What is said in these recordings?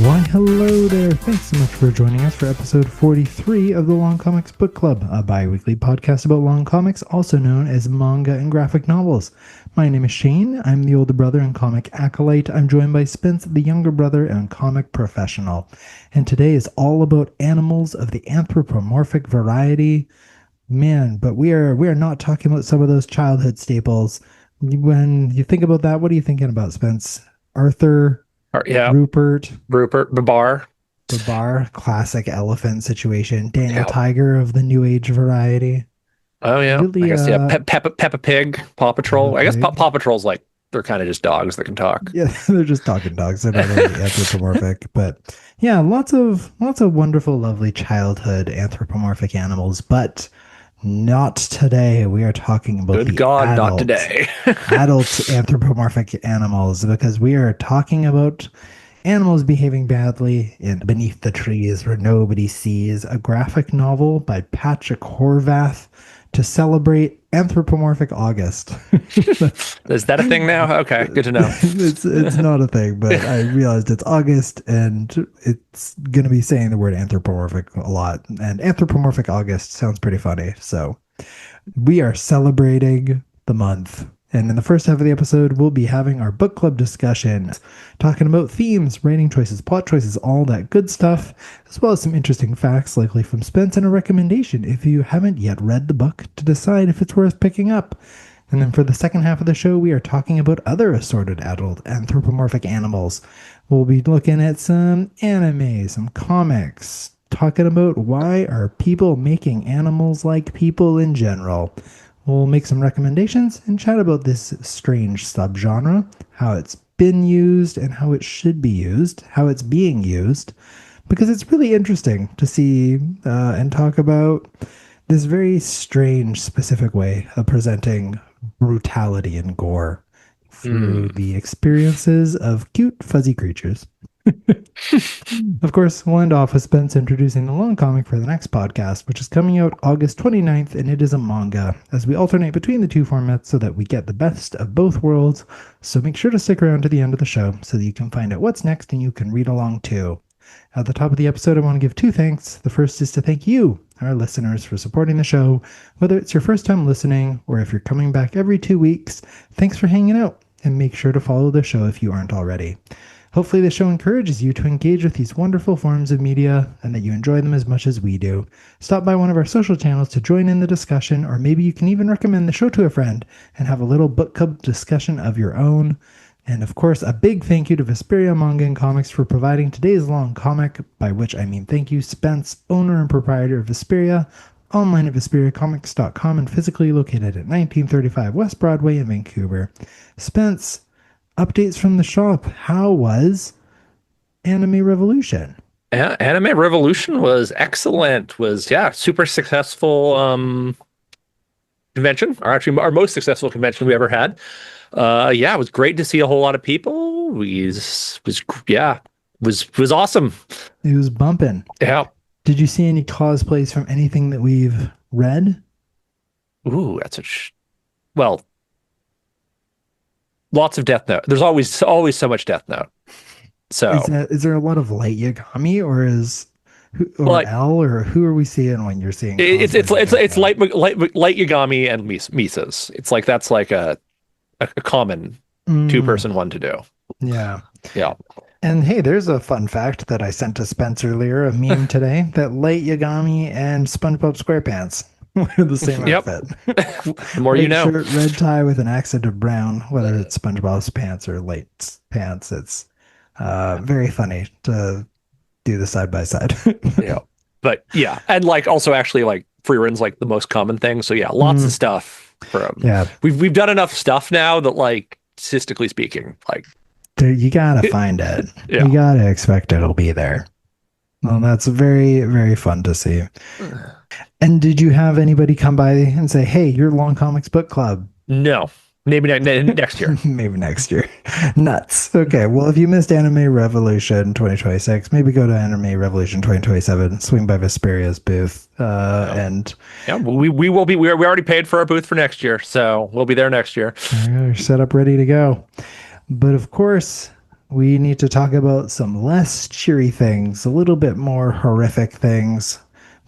Why, hello there. Thanks so much for joining us for episode 43 of the Long Comics Book Club, a bi-weekly podcast about long comics, also known as manga and graphic novels. My name is Shane. I'm the older brother and comic acolyte. I'm joined by Spence, the younger brother and comic professional. And today is all about animals of the anthropomorphic variety. Man, but we are not talking about some of those childhood staples. When you think about that, what are you thinking about, Spence? Arthur? Yeah, Rupert, Babar, classic elephant situation. Daniel yeah. Tiger of the New Age variety. Oh yeah, Really, I guess Peppa Pig, Paw Patrol. I guess Pig. Paw Patrol's like they're kind of just dogs that can talk. Yeah, they're just talking dogs. They're not really anthropomorphic, but yeah, lots of wonderful, lovely childhood anthropomorphic animals. But not today. We are talking about Good the God, not today. adult anthropomorphic animals, because we are talking about animals behaving badly in Beneath the Trees Where Nobody Sees, a graphic novel by Patrick Horvath to celebrate Anthropomorphic August. Is that a thing now? Okay, good to know. It's not a thing, but I realized it's August and it's going to be saying the word anthropomorphic a lot. And Anthropomorphic August sounds pretty funny. So we are celebrating the month. And in the first half of the episode, we'll be having our book club discussion, talking about themes, rating choices, plot choices, all that good stuff, as well as some interesting facts, likely from Spence, and a recommendation if you haven't yet read the book to decide if it's worth picking up. And then for the second half of the show, we are talking about other assorted adult anthropomorphic animals. We'll be looking at some anime, some comics, talking about why are people making animals like people in general. We'll make some recommendations and chat about this strange subgenre, how it's been used and how it should be used, how it's being used, because it's really interesting to see and talk about this very strange, specific way of presenting brutality and gore through the experiences of cute, fuzzy creatures. Of course, we'll end off with Spence introducing the long comic for the next podcast, which is coming out August 29th, and it is a manga, as we alternate between the two formats so that we get the best of both worlds. So make sure to stick around to the end of the show so that you can find out what's next and you can read along too. At the top of the episode, I want to give two thanks. The first is to thank you, our listeners, for supporting the show. Whether it's your first time listening or if you're coming back every 2 weeks, thanks for hanging out, and make sure to follow the show if you aren't already. Hopefully the show encourages you to engage with these wonderful forms of media and that you enjoy them as much as we do. Stop by one of our social channels to join in the discussion, or maybe you can even recommend the show to a friend and have a little book club discussion of your own. And of course, a big thank you to Vesperia Manga and Comics for providing today's long comic, by which I mean thank you, Spence, owner and proprietor of Vesperia, online at VesperiaComics.com and physically located at 1935 West Broadway in Vancouver. Spence, updates from the shop. How was Anime Revolution? Yeah, Anime Revolution was excellent. Was super successful convention, or actually our most successful convention we ever had. It was great to see a whole lot of people. Was awesome. It was bumping. Yeah. Did you see any cosplays from anything that we've read? Ooh, well, lots of Death Note. There's always so much Death Note. So is there a lot of Light Yagami, or L, or who are we seeing when you're seeing? It's Light Yagami and Misa's. It's like that's like a common two-person one to do. Yeah. Yeah. And hey, there's a fun fact that I sent to Spence earlier, a meme today, that Light Yagami and SpongeBob SquarePants wear the same outfit. The more you know. Shirt, red tie with an accent of brown, whether it's SpongeBob's pants or Light's pants. It's very funny to do the side by side. Yeah. But yeah, and like also actually like free run's like the most common thing. So yeah, lots of stuff from we've done enough stuff now that like statistically speaking, like you gotta find it. Yeah. You gotta expect it'll be there. Well, that's very, very fun to see. And did you have anybody come by and say, hey, you're Long Comics Book Club? No. Maybe next year. Maybe next year. Nuts. Okay, well, if you missed Anime Revolution 2026, maybe go to Anime Revolution 2027, swing by Vesperia's booth, and... Yeah, we will be... We already paid for our booth for next year, so we'll be there next year. You're set up, ready to go. But of course, we need to talk about some less cheery things, a little bit more horrific things.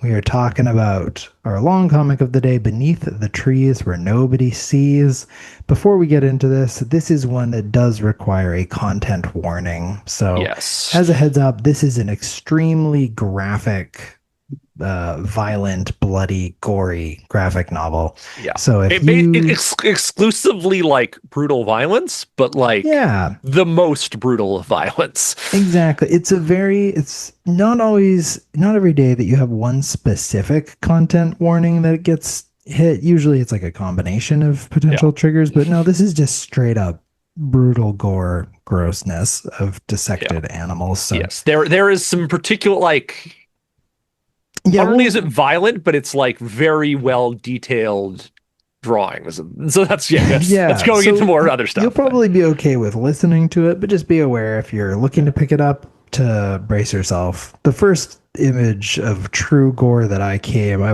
We are talking about our long comic of the day, Beneath the Trees Where Nobody Sees. Before we get into this, this is one that does require a content warning. So, Yes. as a heads up, this is an extremely graphic, violent, bloody, gory graphic novel. Yeah. So if exclusively like brutal violence, but like the most brutal of violence. Exactly. It's not every day that you have one specific content warning that gets hit. Usually it's like a combination of potential triggers, but no, this is just straight up brutal gore, grossness of dissected animals. So yes, there is some particular like not only is it violent, but it's like very well detailed drawings. So that's going into more other stuff. You'll probably be okay with listening to it, but just be aware if you're looking to pick it up to brace yourself. The first image of true gore that I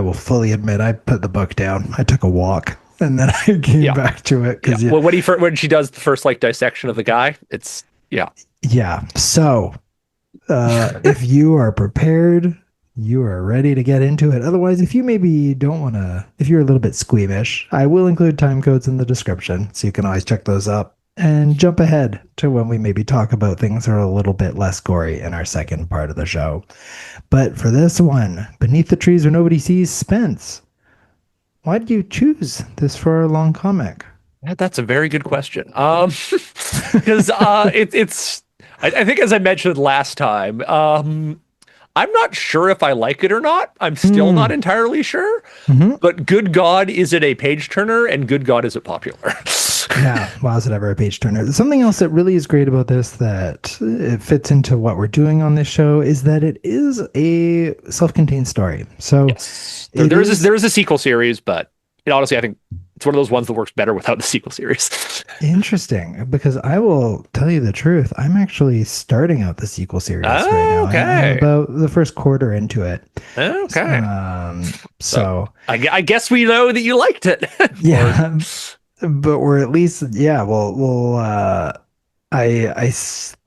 will fully admit, I put the book down. I took a walk and then I came back to it because well, when she does the first like dissection of the guy, it's yeah. So if you are prepared, you are ready to get into it. Otherwise, if you maybe don't want to, if you're a little bit squeamish, I will include time codes in the description, so you can always check those up and jump ahead to when we maybe talk about things that are a little bit less gory in our second part of the show. But for this one, Beneath the Trees Where Nobody Sees, Spence, why did you choose this for a long comic? That's a very good question. Because it's I think as I mentioned last time, I'm not sure if I like it or not. I'm still not entirely sure. But good God, is it a page turner? And good God, is it popular? Yeah, wow, is it ever a page turner? Something else that really is great about this that it fits into what we're doing on this show is that it is a self-contained story. So yes. There is a sequel series, but honestly, I think it's one of those ones that works better without the sequel series. Interesting, because I will tell you the truth. I'm actually starting out the sequel series right now. Okay. I'm about the first quarter into it. Okay. So I guess we know that you liked it. Yeah. But we're at least, we'll I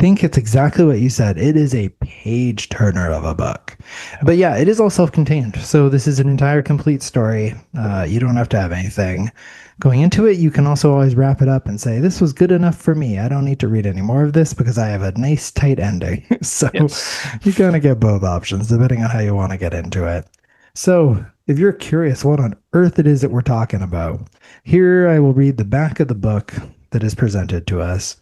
think it's exactly what you said. It is a page turner of a book. But yeah, it is all self-contained. So this is an entire complete story. You don't have to have anything. Going into it, you can also always wrap it up and say, this was good enough for me. I don't need to read any more of this because I have a nice tight ending. So you kind of get both options depending on how you want to get into it. So if you're curious what on earth it is that we're talking about, here I will read the back of the book that is presented to us.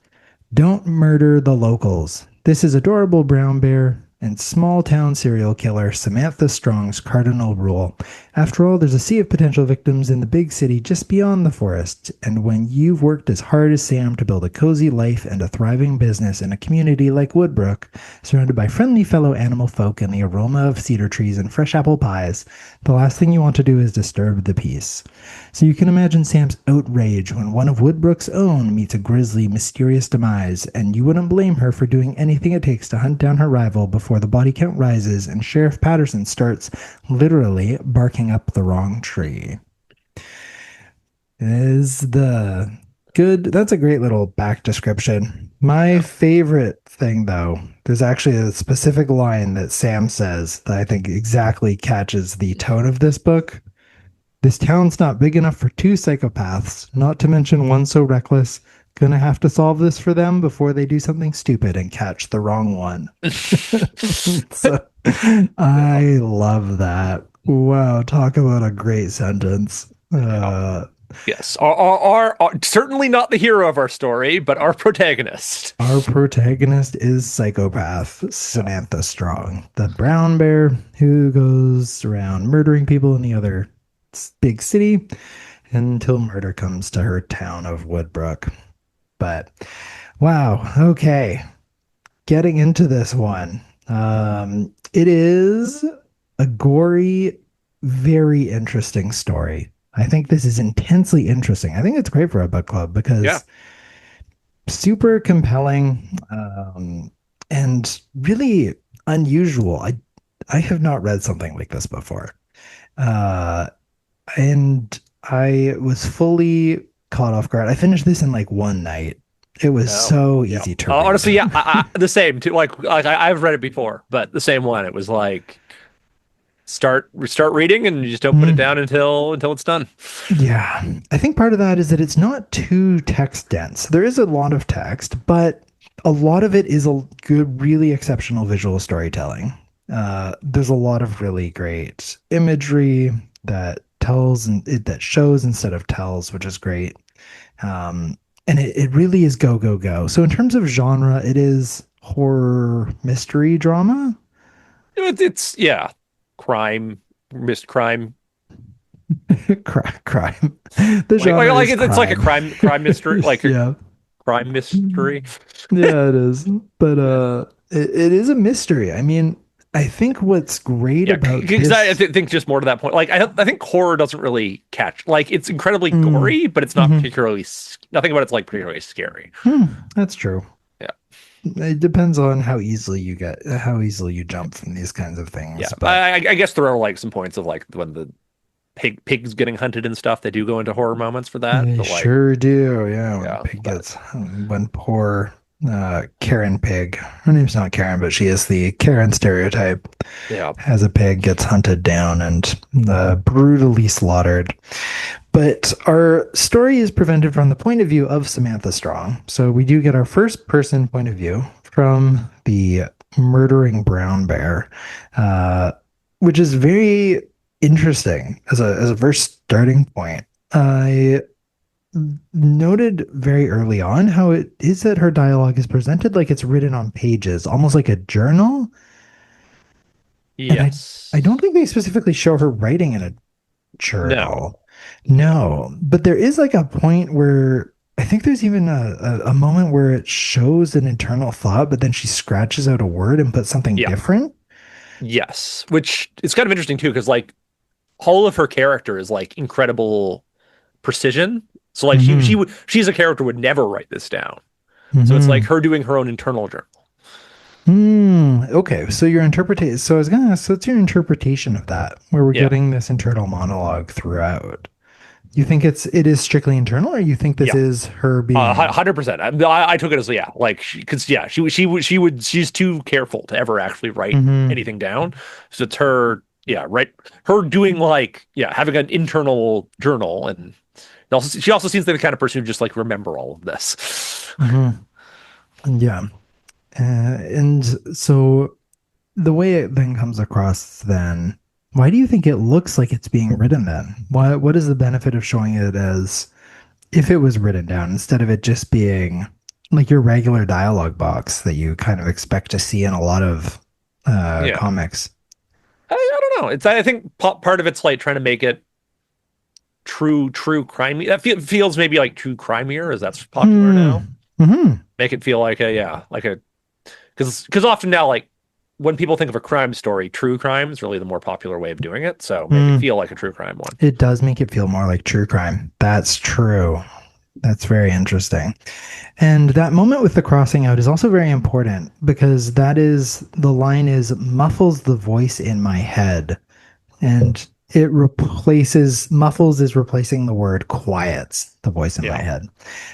Don't murder the locals. This is adorable brown bear and small town serial killer Samantha Strong's cardinal rule. After all, there's a sea of potential victims in the big city just beyond the forest, and when you've worked as hard as Sam to build a cozy life and a thriving business in a community like Woodbrook, surrounded by friendly fellow animal folk and the aroma of cedar trees and fresh apple pies, the last thing you want to do is disturb the peace. So you can imagine Sam's outrage when one of Woodbrook's own meets a grisly, mysterious demise, and you wouldn't blame her for doing anything it takes to hunt down her rival before the body count rises and Sheriff Patterson starts literally barking up the wrong tree. That's a great little back description. My favorite thing, though, there's actually a specific line that Sam says that I think exactly catches the tone of this book. This town's not big enough for two psychopaths, not to mention one so reckless. Gonna have to solve this for them before they do something stupid and catch the wrong one. So, I love that. Wow, talk about a great sentence. Yes, our certainly not the hero of our story, but our protagonist. Our protagonist is psychopath Samantha Strong, the brown bear who goes around murdering people in the other big city until murder comes to her town of Woodbrook. But wow, okay. Getting into this one. It is a gory, very interesting story. I think this is intensely interesting. I think it's great for a book club because super compelling and really unusual. I have not read something like this before. And I was fully caught off guard. I finished this in like one night It was No. so Yeah. easy to read. Honestly, yeah, the same too. I've read it before, but the same one. It was like start reading and you just don't put it Mm, down until it's done. yeah, I think part of that is that it's not too text dense. There is a lot of text, but a lot of it is a good, really exceptional visual storytelling. There's a lot of really great imagery that tells and that shows instead of tells, which is great. And it really is go, go, go. So in terms of genre, it is horror, mystery, drama. It's yeah, crime, missed crime. Crime. The genre Like is it's like a crime. crime mystery, like a Yeah. crime mystery. Yeah, it is. But Yeah. it is a mystery. I mean, I think what's great Yeah, about because I this. think just more to that point. Like I think horror doesn't really catch. Like it's incredibly Mm, gory, but it's not mhm. particularly. Nothing about it's like particularly scary. That's true. Yeah, It depends on how easily you jump from these kinds of yeah. things. But I guess there are like some points of like when the pigs getting hunted and stuff. They do go into horror moments for that. they But like, sure do. Yeah, yeah, but when poor Karen pig, her name's not Karen, but she is the Karen stereotype, yeah, as a pig gets hunted down and brutally slaughtered. But our story is presented from the point of view of Samantha Strong. So we do get our first person point of view from the murdering brown bear, uh, which is very interesting as a first starting point. I noted very early on how it is that her dialogue is presented like it's written on pages, almost like a journal. And I don't yes, think they specifically show her writing in a no, journal. No, but there is like a point where I think there's even a moment where it shows an internal thought, but then she scratches out a word and puts something yeah, different. yes. Which is kind of interesting too, because like all of her character is like incredible precision. So like Hmm. she as a character would never write this down. So it's like Hmm. her doing her own internal journal. Hmm. Okay. So your interpretation. So I was gonna ask, so what's your interpretation of that, where we're Yeah. getting this internal monologue throughout? You think it is strictly internal, or you think this Yeah. is her being? 100%. I took it as yeah, like because yeah, she's too careful to ever actually write Hmm. anything down. So it's her, yeah, right, her doing like yeah, having an internal journal, and also she also seems like the kind of person who just like remember all of this. Hmm. Yeah. And so the way it then comes across, then, why do you think it looks like it's being written then? What is the benefit of showing it as if it was written down instead of it just being like your regular dialogue box that you kind of expect to see in a lot of Yeah, comics? I don't know. It's I think part of it's like trying to make it true crime. That feels maybe like true crimier as that's popular Hmm. now. Hmm. Make it feel like a yeah, like a because often now like when people think of a crime story, true crime is really the more popular way of doing it. So make it Hmm. feel like a true crime one. It does make it feel more like true crime. That's true. That's very interesting. And that moment with the crossing out is also very important because that is the line is muffles the voice in my head. And it replaces muffles is replacing the word quiets the voice in my Yeah. head.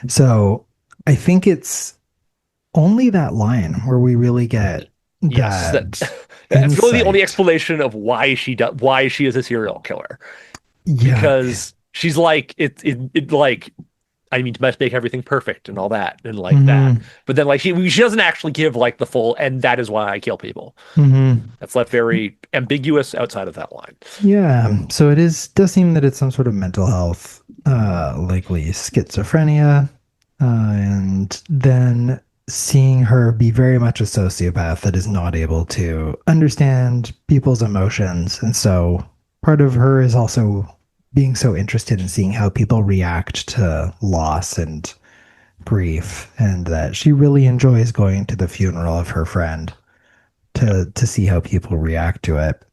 So I think it's only that line where we really get Yes, that that that's really the only insight. explanation of why she is a serial killer Yeah. because she's like it like I mean, to make everything perfect and all that and like that. Hmm. But then like she doesn't actually give like the full and that is why I kill people. Hmm. That's left very ambiguous outside of that line. Yeah. So it is does seem that it's some sort of mental health, likely schizophrenia, and then seeing her be very much a sociopath that is not able to understand people's emotions. And so part of her is also being so interested in seeing how people react to loss and grief, and that she really enjoys going to the funeral of her friend Yeah. to see how people react to it.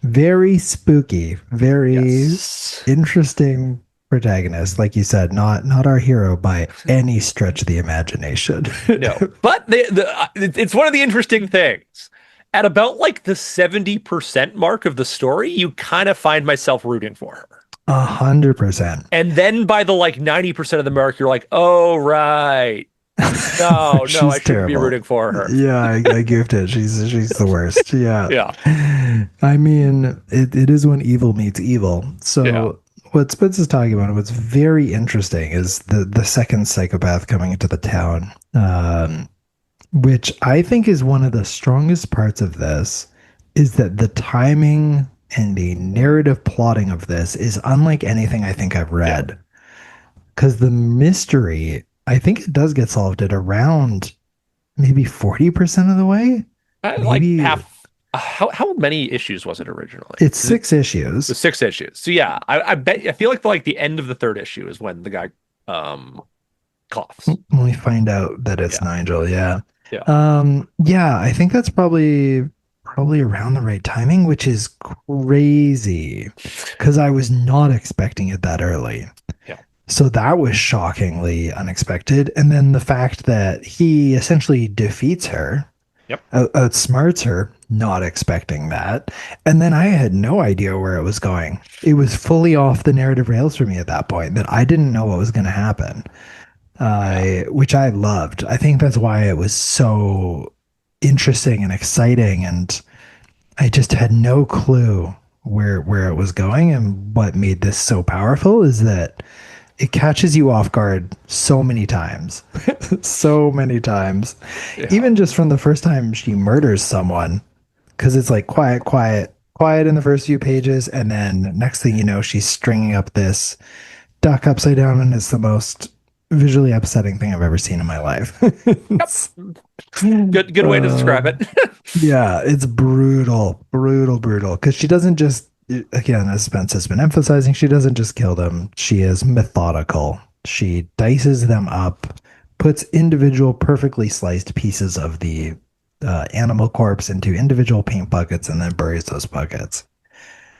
Very spooky, very Yes. interesting protagonist, like you said, not our hero by any stretch of the imagination. No, but it's one of the interesting things. At about like the 70% mark of the story, you kind of find myself rooting for her. 100%. And then by the like 90% of the mark, you're like, oh, right. No, I She's shouldn't be terrible. rooting for her. Yeah, I goofed it. She's the worst. Yeah. Yeah, I mean, it is when evil meets evil. yeah, So what Spence is talking about, what's very interesting is the second psychopath coming into the town, which I think is one of the strongest parts of this, is that the timing and the narrative plotting of this is unlike anything I think I've yeah. read. Because the mystery, I think it does get solved at around maybe 40% of the way. Like Maybe half. How many issues was it originally? it's 'Cause it six issues. was 6 issues. So yeah, I bet I feel like the end of the third issue is when the guy um coughs. When we find out that it's Yeah, Nigel, yeah. yeah, Yeah, I think that's probably around the right timing, which is crazy because I was not expecting it that early. yeah. So that was shockingly unexpected. And then the fact that he essentially defeats her, Yep. outsmarts her, not expecting that. And then I had no idea where it was going. It was fully off the narrative rails for me at that point that I didn't know what was going to happen, Yeah. which I loved. I think that's why it was so interesting and exciting. And I just had no clue where it was going. And what made this so powerful is that it catches you off guard so many times. So many times. Yeah. Even just from the first time she murders someone, because it's like quiet, quiet, quiet in the first few pages. And then next thing you know, she's stringing up this duck upside down, and it's the most visually upsetting thing I've ever seen in my life. Yep. Good way to describe it. Yeah, it's brutal, brutal, brutal. Because she doesn't just, again, as Spence has been emphasizing, she doesn't just kill them. She is methodical. She dices them up, puts individual, perfectly sliced pieces of the animal corpse into individual paint buckets, and then buries those buckets.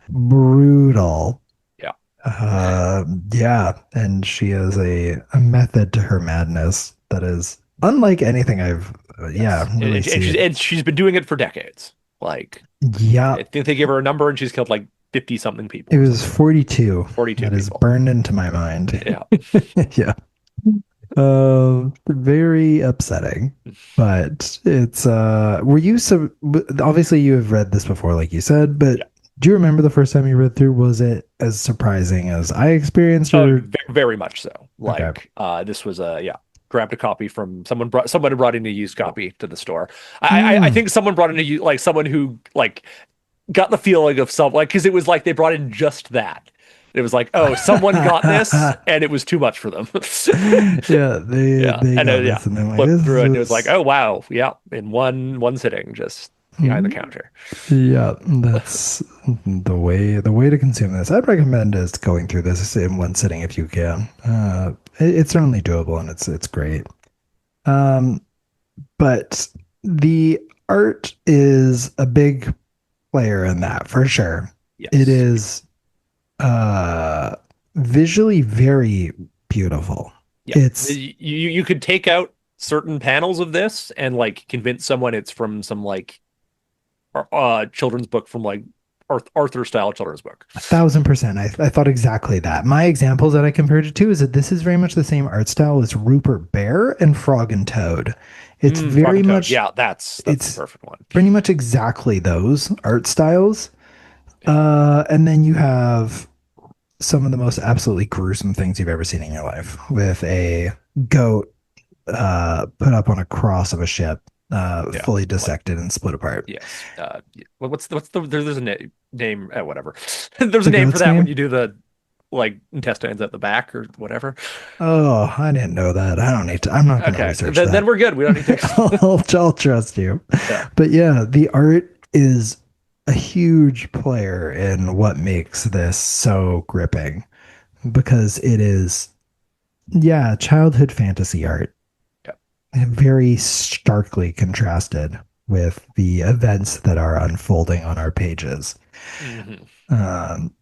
Brutal. Yeah. Yeah, and she has a method to her madness that is unlike anything I've, yeah, Yes. really seen. And she's been doing it for decades. Like Yeah, I think they gave her a number and she's killed like 50 something people it or was something. 42. 42 That is people. burned into my mind. Yeah. Yeah. Very upsetting, but it's were you so obviously you have read this before, like you said, but Yeah. do you remember the first time you read through? Was it as surprising as I experienced, or Very much so. okay? Like this was a yeah, grabbed a copy from someone brought in a used copy to the store. I Hmm. think someone brought in like someone who like got the feeling of some like because it was like they brought in just that. It was like, oh, someone got this and it was too much for them. Yeah, Yeah. they And got yeah, this, and they're like, flipped this through it and it was like, is oh wow, yeah, in one sitting, just behind the counter. yeah, that's the way to consume this. I'd recommend is going through this in one sitting if you can. It's certainly doable, and it's great. Um, but the art is a big player in that for sure. It Yes. is uh visually very beautiful. Yeah. It's You could take out certain panels of this and like convince someone it's from some like children's book from like Arthur style children's book. 1,000%. I thought exactly that. My examples that I compared it to is that this is very much the same art style as Rupert Bear and Frog and Toad. It's Frog very and Toad. much, Yeah, that's the it's perfect one. pretty much exactly those art styles. And then you have some of the most absolutely gruesome things you've ever seen in your life with a goat put up on a cross of a ship, Yeah, fully like dissected and split apart. yes. What's the there's a name whatever. There's a The name for goat's that when name? you do the like intestines at the back or whatever. Oh, I didn't know that. I don't need to. I'm not going to Okay, research then that. we're good. We don't need to. I'll trust you. Yeah, But yeah, the art is a huge player in what makes this so gripping because it is, yeah, childhood fantasy art, yeah. and very starkly contrasted with the events that are unfolding on our pages. Hmm.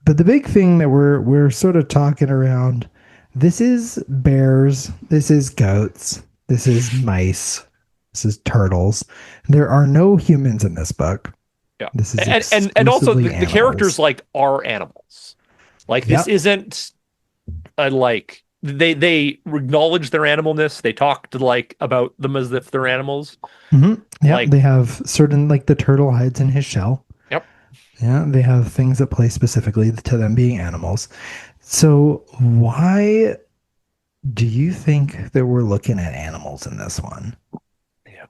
But the big thing that we're sort of talking around, this is bears, this is goats, this is mice, this is turtles. There are no humans in this book. Yeah, This is and also exclusively the characters animals. like are animals. Like this Yep. isn't a like they acknowledge their animalness. They talk to like about them as if they're animals. Yeah, Like, they have certain, like the turtle hides in his shell. yep. Yeah, they have things that play specifically to them being animals. So why do you think that we're looking at animals in this one? Yeah.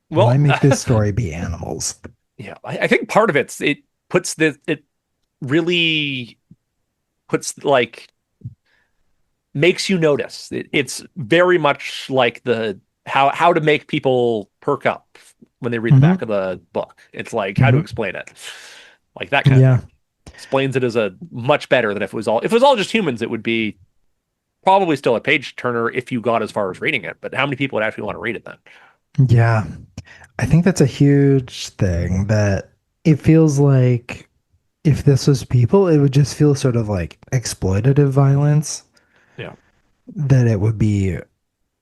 Why Well, make this story be animals? yeah, I think part of it puts it really puts like makes you notice. It's very much like the how to make people perk up when they read the back Hmm. of the book. It's like how to Hmm. explain it, like that kind of Yeah. thing. Explains it as a much better than if it was all just humans. It would be probably still a page turner if you got as far as reading it. But how many people would actually want to read it then? Yeah. I think that's a huge thing that it feels like if this was people, it would just feel sort of like exploitative violence, Yeah. that it would be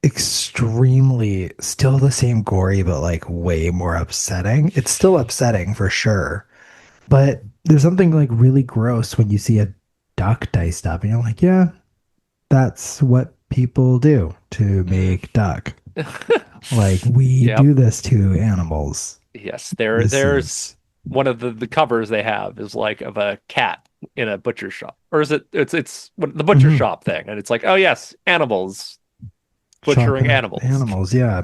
extremely still the same gory, but like way more upsetting. It's still upsetting for sure. But there's something like really gross when you see a duck diced up and you're like, yeah, that's what people do to Mm. make duck. Like we Yep. do this to animals. Yes. This There's is one of the covers they have is like of a cat in a butcher shop, or is it's the butcher mhm, shop thing, and it's like, oh yes, animals butchering chopping up animals. animals. Yeah.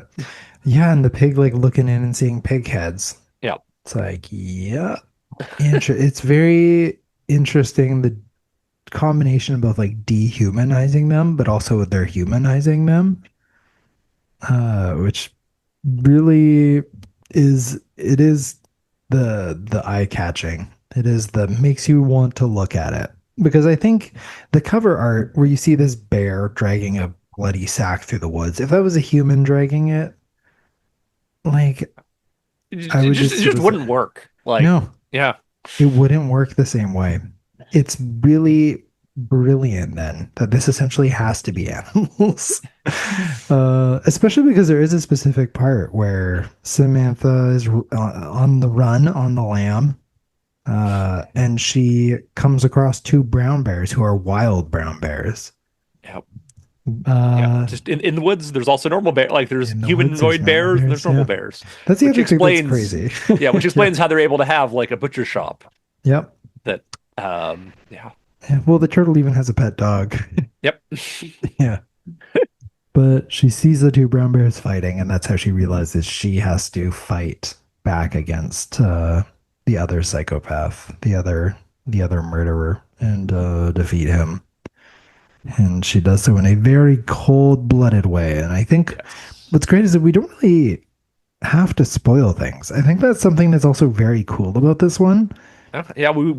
Yeah. And the pig like looking in and seeing pig heads. Yeah. It's like, yeah. It's very interesting the combination of both like dehumanizing them, but also they're humanizing them, which really is the eye catching. It is the makes you want to look at it because I think the cover art where you see this bear dragging a bloody sack through the woods, if that was a human dragging it, like I would It just sort just of say, wouldn't work. Like, no, yeah. it wouldn't work the same way. It's really brilliant then that this essentially has to be animals. Especially because there is a specific part where Samantha is on the run on the lamb, and she comes across two brown bears who are wild brown bears. Yeah. Yeah. Uh, Just in the woods, there's also normal bear. Like there's in the woods, there's humanoid normal bears and there's bears. normal Yeah, bears, that's the which other thing that's explains, crazy. yeah, which Yeah. explains how they're able to have like a butcher shop Yep. that, yeah. Yeah, well, the turtle even has a pet dog. Yep. Yeah. But she sees the two brown bears fighting, and that's how she realizes she has to fight back against the other psychopath, the other murderer, and defeat him. And she does so in a very cold-blooded way. And I think Yes. what's great is that we don't really have to spoil things. I think that's something that's also very cool about this one. Yeah, we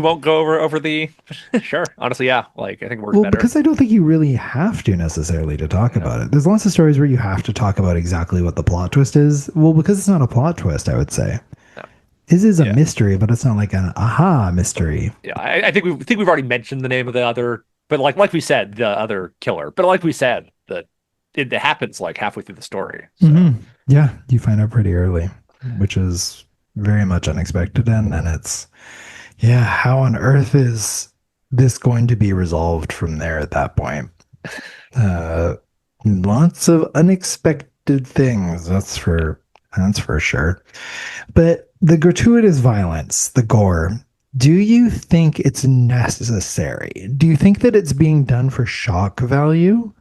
won't go over the sure. Honestly, yeah. Like I think it works Well, better. because I don't think you really have to necessarily to talk Yeah. about it. There's lots of stories where you have to talk about exactly what the plot twist is. Well, because it's not a plot twist, I would say. No. It is a Yeah. mystery, but it's not like an aha mystery. Yeah. I think we've already mentioned the name of the other, but like we said, the other killer. But like we said, that it happens like halfway through the story. So Hmm. Yeah, you find out pretty early, which is very much unexpected. And then it's, yeah, how on earth is this going to be resolved from there at that point? Uh, Lots of unexpected things, that's for sure. But the gratuitous violence, the gore, do you think it's necessary? Do you think that it's being done for shock value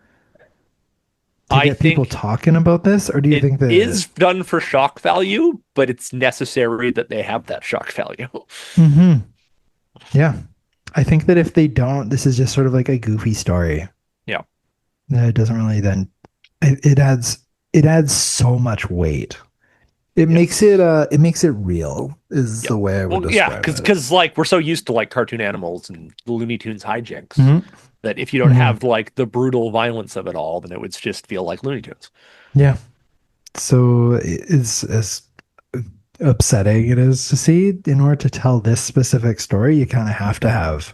to I get people think talking about this? Or do you it think that is done for shock value, but it's necessary that they have that shock value. hmm yeah. I think that if they don't, this is just sort of like a goofy story. Yeah. It doesn't really then it adds so much weight. It makes it real is Yeah. the way I would Well, yeah, describe it. because like we're so used to like cartoon animals and the Looney Tunes hijinks Hmm. that if you don't Hmm. have like the brutal violence of it all, then it would just feel like Looney Tunes. Yeah. So it's as upsetting it is to see. In order to tell this specific story, you kind of have to have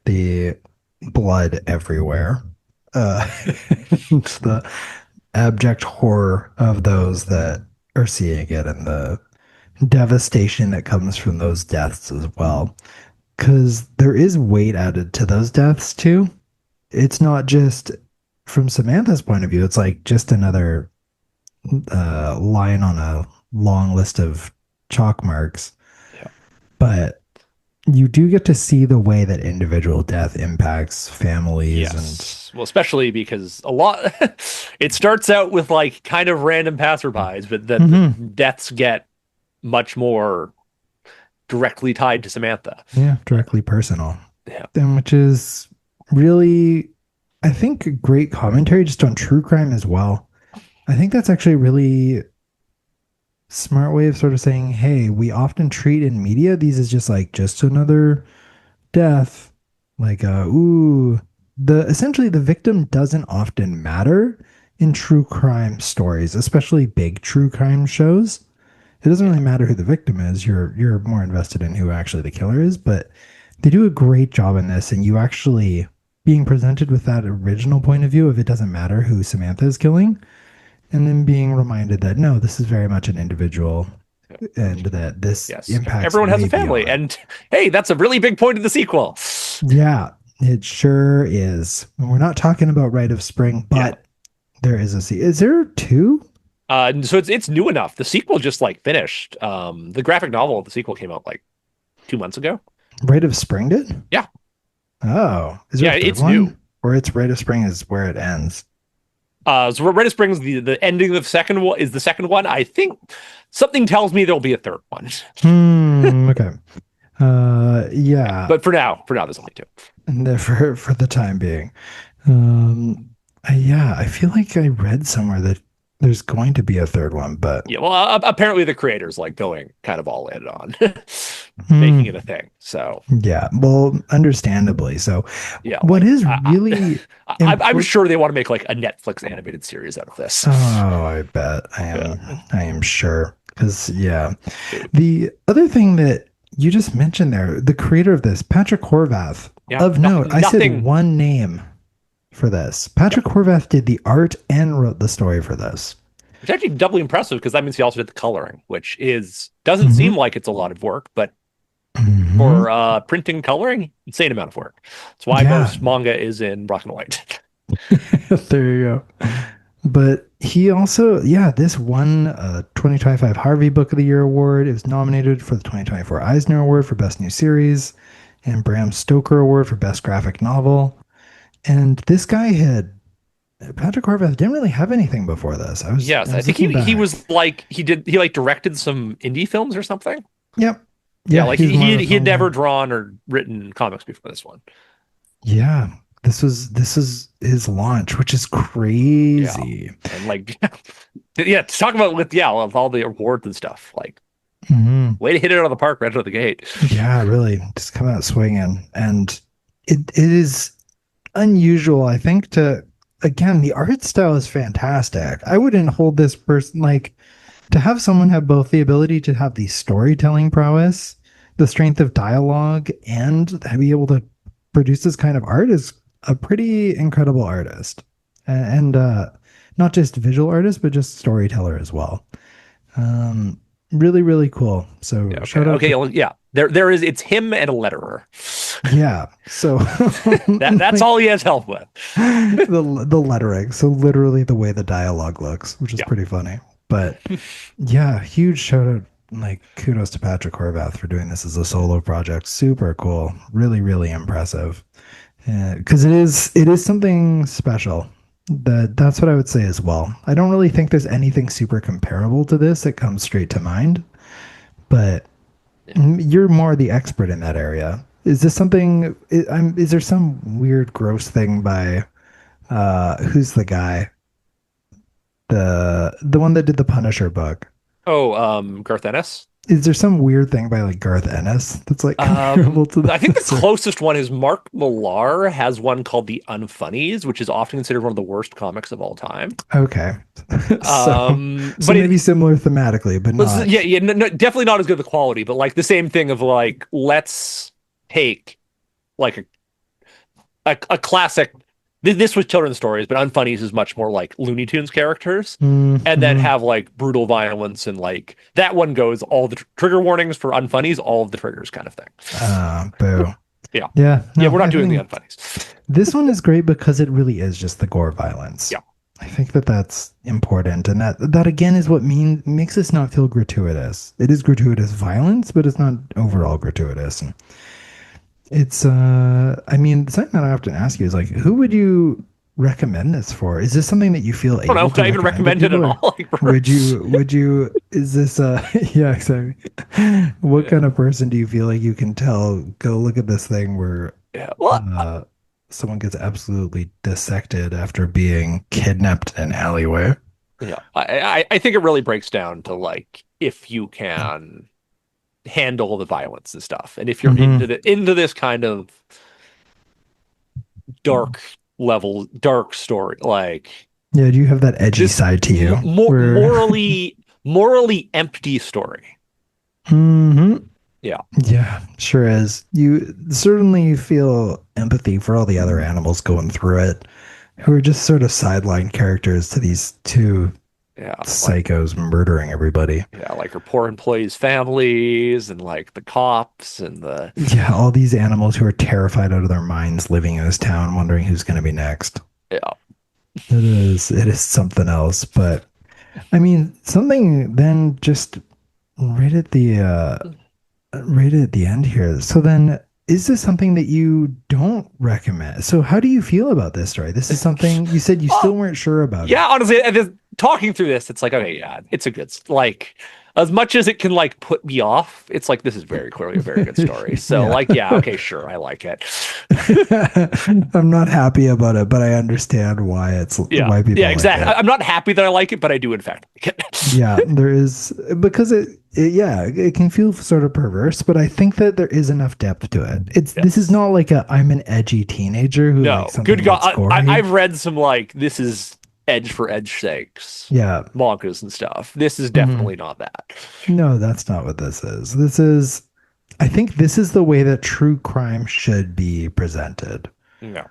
the blood everywhere. It's the abject horror of those that are seeing it and the devastation that comes from those deaths as well. Because there is weight added to those deaths too. it's not just from Samantha's point of view, it's like just another line on a long list of chalk marks. Yeah. But you do get to see the way that individual death impacts families and Yes. Well, especially because a lot it starts out with like kind of random passerbys, but then the Mhm. deaths get much more directly tied to Samantha. Yeah, directly personal. Yeah. And which is really, I think, a great commentary just on true crime as well. I think that's actually a really smart way of sort of saying, hey, we often treat in media these as just like just another death. Like ooh, the essentially the victim doesn't often matter in true crime stories, especially big true crime shows. It doesn't really matter who the victim is. You're more invested in who actually the killer is, but they do a great job in this, and you actually being presented with that original point of view of it doesn't matter who Samantha is killing, and then being reminded that no, this is very much an individual, and that this Yes. impacts Everyone has way a family. beyond. And hey, that's a really big point of the sequel. Yeah, it sure is. And we're not talking about Rite of Spring, Yeah. but there is a C. Is there two? So it's new enough. The sequel just like finished. The graphic novel of the sequel came out like 2 months ago. Rite of Spring did? Yeah. Oh, is there Yeah, a third it's new. one? Or it's Rite of Spring is where it ends. So Rite of Springs, the ending of the second one is the second one. I think something tells me there'll be a third one. Okay. Yeah. But for now, there's only two. And for the time being. Yeah, I feel like I read somewhere that there's going to be a third one, but Yeah, well, apparently the creators like going kind of all in on making hmm, it a thing. So yeah, well, understandably. So, yeah, what like is really I'm important? sure they want to make like a Netflix animated series out of this. Oh, I bet Yeah. I am sure. Because yeah, the other thing that you just mentioned there, the creator of this, Patrick Horvath. Yeah, Of note, I said nothing. one name for this. Patrick Horvath did the art and wrote the story for this. It's actually doubly impressive because that means he also did the coloring, which is doesn't Mm-hmm. seem like it's a lot of work, but Mm-hmm. for printing coloring, insane amount of work. That's why Yeah, most manga is in black and white. there you go. But he also, yeah, this won a 2025 Harvey Book of the Year award. It was nominated for the 2024 Eisner Award for Best New Series and Bram Stoker Award for Best Graphic Novel. And this guy had Patrick Horvath didn't really have anything before this. Yes, I I was think looking he back. was like he like directed some indie films or something. Yep. Yeah, Yeah, like he's more of a he had film guy. never drawn or written comics before this one. Yeah. This is his launch, which is Yeah, crazy. and like yeah, to talk about with all the awards and stuff. Like Mhm. way to hit it out of the park right out of the gate. Yeah, really. Just come out swinging. And it is unusual, I think, to again, the art style is fantastic. I wouldn't hold this person like to have someone have both the ability to have the storytelling prowess, the strength of dialogue, and be able to produce this kind of art is a pretty incredible artist. And not just visual artist, but just storyteller as well. Um, really, really cool. So Yeah, okay, shout out okay, to well, yeah. There is it's him and a letterer. yeah. So That's like all he has help with. the lettering. So literally the way the dialogue looks, which is Yeah. pretty funny. But yeah, huge shout out. Like kudos to Patrick Horvath for doing this as a solo project. Super cool. Really, really impressive. Because it is something special. That's what I would say as well. I don't really think there's anything super comparable to this that comes straight to mind, but you're more the expert in that area. Is this something? Is there some weird, gross thing by who's the guy? The one that did the Punisher book. Oh, Garth Ennis. Is there some weird thing by like Garth Ennis that's like comparable to I think the this? closest one is Mark Millar has one called The Unfunnies, which is often considered one of the worst comics of all time. Okay, so But maybe similar thematically, but not. yeah, yeah, no, definitely not as good of the quality, but like the same thing of like let's take like a classic. This was children's stories, but Unfunnies is much more like Looney Tunes characters, and then Mhm. have like brutal violence and like that one goes all the trigger warnings for Unfunnies, all of the triggers kind of thing. Boo. Yeah. Yeah, Yeah, no, we're not I doing the think unfunnies. this one is great because it really is just the gore violence. Yeah. I think that that's important, and that again is what makes us not feel gratuitous. It is gratuitous violence, but it's not overall gratuitous. And it's I mean, something that I often ask you is like, who would you recommend this for? Is this something that you feel I don't know. able Would to I even recommend to recommend it people, at or all? is this yeah, exactly. What Yeah. kind of person do you feel like you can tell, go look at this thing where Yeah. Well, uh someone gets absolutely dissected after being kidnapped in an alleyway? yeah. I think it really breaks down to like if you can handle the violence and stuff, and if you're Hmm. into this kind of dark dark story, like Yeah, do you have that edgy this side to you where morally empty story. hmm Yeah. yeah, sure is. You certainly feel empathy for all the other animals going through it, who are just sort of sideline characters to these two Yeah. Like, psychos murdering everybody. yeah, like her poor employees' families and like the cops and the Yeah, all these animals who are terrified out of their minds living in this town, wondering who's going to be next. yeah. It is something else. But I mean, something then just right at the right at the end here. So then, is this something that you don't recommend? So how do you feel about this story? This is something you said you still Oh, weren't sure about yeah, it. honestly, and just talking through this, it's like, okay, yeah, it's a good, like, as much as it can like put me off, it's like this is very clearly a very good story. So, Yeah. like, yeah, okay, sure, I like it. I'm not happy about it, but I understand Yeah, why yeah, people like exactly. it. I'm not happy that I like it, but I do in fact like it. Yeah, there is because yeah, it can feel sort of perverse, but I think that there is enough depth to it. This is Yes. not like a I'm an edgy teenager who likes No, good something God, that's gory. I've read some like this is edge for edge sakes Yeah. mangas and stuff. This is Mhm. definitely not that. No, that's not what this is. I think this is the way that true crime should be presented No.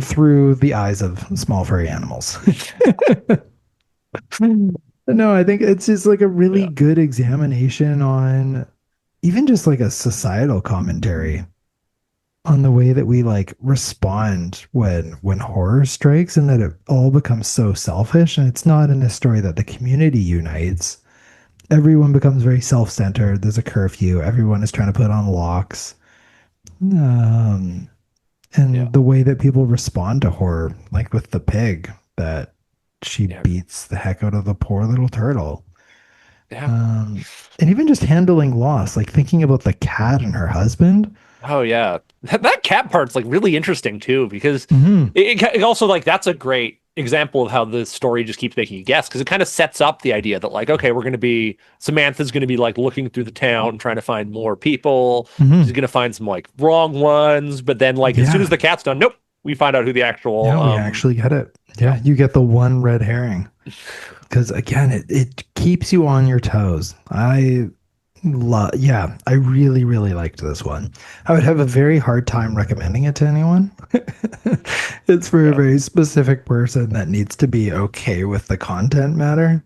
through the eyes of small furry animals. No, I think it's just like a really Yeah. good examination on even just like a societal commentary on the way that we like respond when horror strikes, and that it all becomes so selfish, and it's not in a story that the community unites. Everyone becomes very self-centered. There's a curfew. Everyone is trying to put on locks. Um, Yeah. and the way that people respond to horror, like with the pig, that she Yeah. beats the heck out of the poor little turtle. Yeah. Um, and even just handling loss, like thinking about the cat and her husband. Oh yeah, that cat part's like really interesting too because Hmm. it also like that's a great example of how the story just keeps making you guess because it kind of sets up the idea that like okay we're going to be Samantha's going to be like looking through the town trying to find more people. She's Hmm. going to find some like wrong ones, but then like as soon as Yeah. the cat's done, nope, we find out who the actual Yeah, we actually get it. yeah Yeah, you get the one red herring. Because again, it keeps you on your toes. Yeah, I really, really liked this one. I would have a very hard time recommending it to anyone. It's for a yeah very specific person that needs to be okay with the content matter,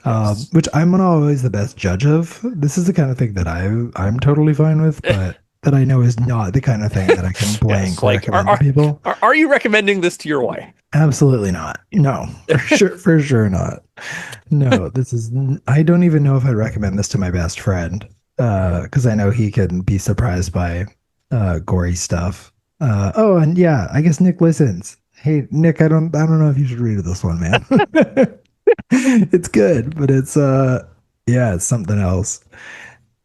yes which I'm not always the best judge of. This is the kind of thing that I'm totally fine with, but that I know is not the kind of thing that I can yes blank like recommend to people. are you recommending this to your wife? Absolutely not. No, for sure not. No, I don't even know if I'd recommend this to my best friend, because I know he can be surprised by gory stuff. Oh, and yeah, I guess Nick listens. Hey, Nick, I don't know if you should read this one, man. It's good, but yeah, it's something else.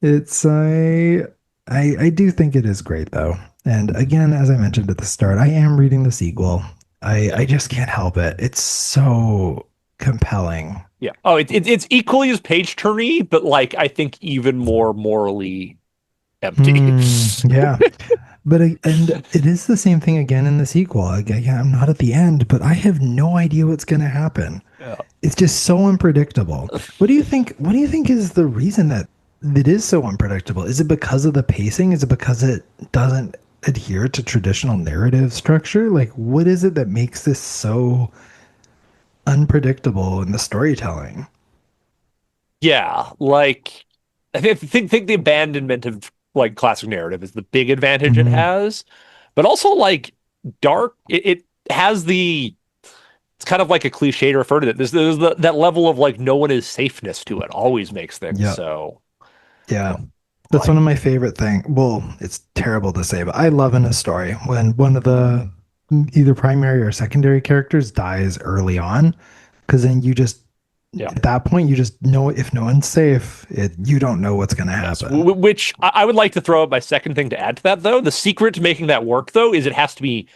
It's I do think it is great though. And again, as I mentioned at the start, I am reading the sequel. I just can't help it. It's so compelling. Yeah. Oh, it's equally as page turny, but like I think even more morally empty. Yeah. But and it is the same thing again in the sequel. Again, I'm not at the end, but I have no idea what's going to happen. Yeah. It's just so unpredictable. What do you think? What do you think is the reason that it is so unpredictable? Is it because of the pacing? Is it because it doesn't adhere to traditional narrative structure? Like, what is it that makes this so unpredictable in the storytelling? Yeah, like I think the abandonment of like classic narrative is the big advantage it Mhm. has, but also like dark. It has the it's kind of like a cliche to refer to it. That level of like no one is safeness to it always makes things Yeah. so Yeah. That's one like of my favorite things. Well, it's terrible to say, but I love in a story when one of the either primary or secondary characters dies early on, because then you just yeah. at that point you just know if no one's safe, you don't know what's going to Yes, happen. which I would like to throw out my second thing to add to that, though. The secret to making that work, though, is it has to be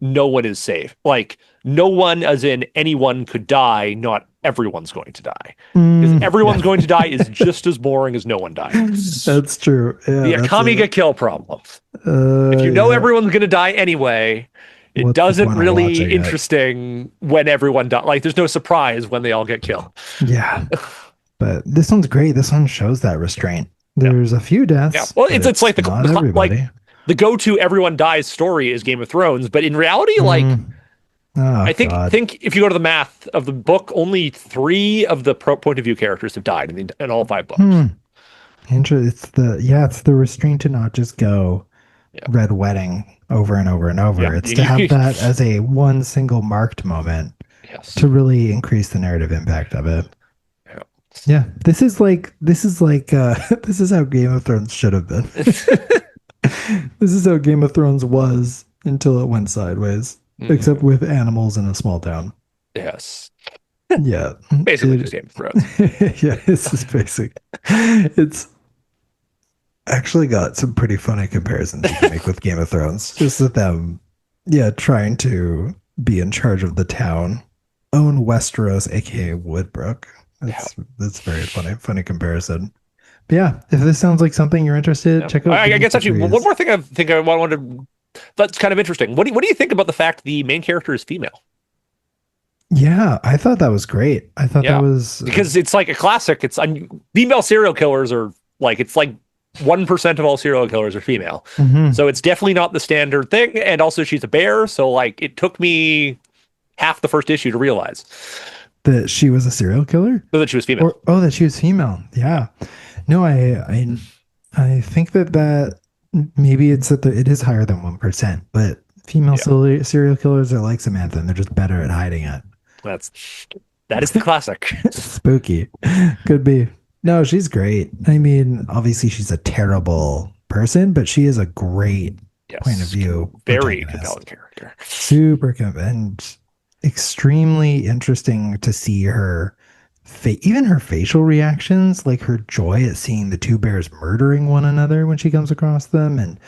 no one is safe. Like, no one, as in anyone, could die. Not everyone's going to die. Because Yeah, everyone's going to die is just as boring as no one dying. that's true. Yeah, The that's Akami a get kill problem. If you know yeah. everyone's going to die anyway, it What's the doesn't point of really watching it? interesting when everyone dies. Like, there's no surprise when they all get killed. Yeah, but this one's great. This one shows that restraint. Yeah. There's a few Yeah. deaths, Well, but it's like it's not everybody. the go-to everyone dies story is Game of Thrones, but in reality, like Mm. Oh I God. think if you go to the math of the book, only three of the point of view characters have died in all five books. Hmm. It's the restraint to not just go Yeah. red wedding over and over and Yeah. over. It's to have that as a one single marked moment Yes. to really increase the narrative impact of it. Yeah. Yeah, this is like this is how Game of Thrones should have been. This is how Game of Thrones was until it went sideways, except Mhm. with animals in a small town. Yes. Yeah, Basically just Game of Thrones. yeah, this is basic. It's actually got some pretty funny comparisons you can make with Game of Thrones. Just with them, yeah, trying to be in charge of the town, own Westeros, aka Woodbrook. Yeah. That's very funny comparison. But yeah, if this sounds like something you're interested, Yeah. check out. I Beneath guess the actually one Trees. more thing I think I wanted that's kind of interesting. What do you think about the fact the main character is female? Yeah, I thought that was great. I thought that Yeah. was Because it's like a classic. Female serial killers are like it's like 1% of all serial killers are female. mhm. So it's definitely not the standard thing. And also she's a bear. So like it took me half the first issue to realize That she was a serial killer, that she was female. or oh, that she was female. Yeah, no, I think that maybe it's that it is higher than 1%, but female Yeah. serial killers are like Samantha, and they're just better at hiding it. That is the classic. Spooky, could be. No, she's great. I mean, obviously she's a terrible person, but she is a great point of Yes. view Very protagonist. compelling character. Super and extremely interesting to see her even her facial reactions, like her joy at seeing the two bears murdering one another when she comes across them, and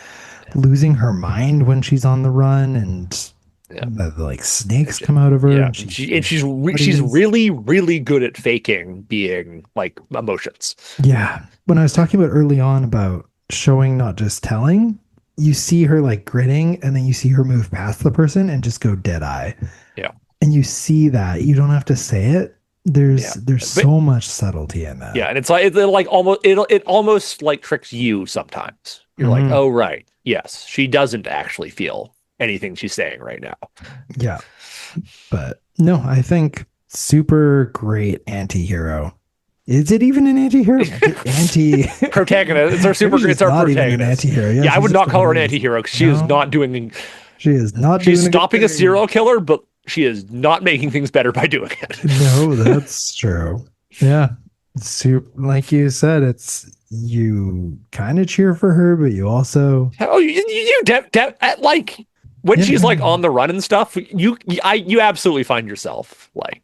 losing her mind when she's on the run, and Yeah. like snakes come out of her, Yeah. and She's really, really good at faking being like emotions. yeah. When I was talking about early on about showing, not just telling, you see her like grinning, and then you see her move past the person and just go dead eye. Yeah. And you see that. You don't have to say it. There's But so much subtlety in that. yeah, and it's like it like almost like tricks you sometimes. You're like, Mhm. oh right, yes, she doesn't actually feel anything she's saying right now. Yeah. But no, I think super great anti-hero. Is it even an anti-hero? Anti Protagonist. It's our super. Maybe she's It's our not even an protagonist. anti-hero. Yeah, I she's would just not call her an another- anti-hero because she is No, not doing. she is not She's doing stopping a good thing. serial killer, but she is not making things better by doing it. No, that's true. Yeah. Super, like you said, it's you kind of cheer for her, but you also Oh, like when yeah, she's like on the run and stuff. You absolutely find yourself like.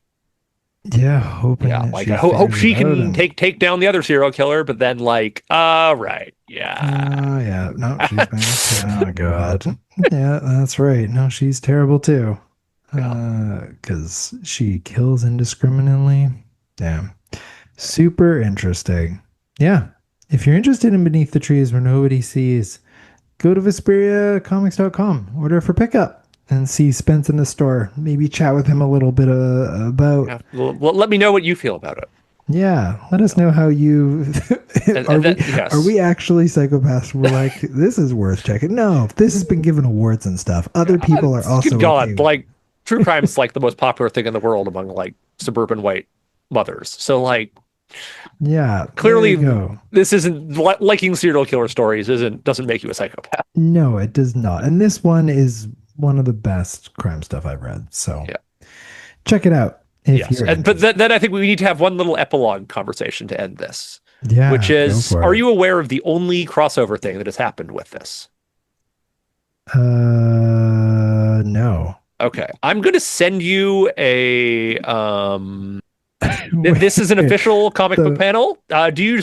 hoping Yeah, that like she I hope figures she it out can and take down the other serial killer, but then like, right, yeah, oh yeah, no, she's been. Oh god, yeah, that's right. No, she's terrible too. yeah, Because she kills indiscriminately. Damn, super interesting. Yeah, if you're interested in Beneath the Trees Where Nobody Sees, go to VesperiaComics.com, order for pickup, and see Spence in the store. Maybe chat with him a little bit about. yeah. Well, let me know what you feel about it. Yeah, let us know how you Yes. are we actually psychopaths? We're like, this is worth checking. No, this has been given awards and stuff. Other people are also Good God, okay. like true crime is like the most popular thing in the world among like suburban white mothers. So like, Yeah, there Clearly, you go. this isn't liking serial killer stories doesn't make you a psychopath. No, it does not. And this one is one of the best crime stuff I've read. So Yeah. check it out if Yes. you're And but interested. then I think we need to have one little epilogue conversation to end this, which Yeah, go is, for are it. you aware of the only crossover thing that has happened with this? No. Okay. I'm going to send you a this is an Wait, official comic book so panel. Do you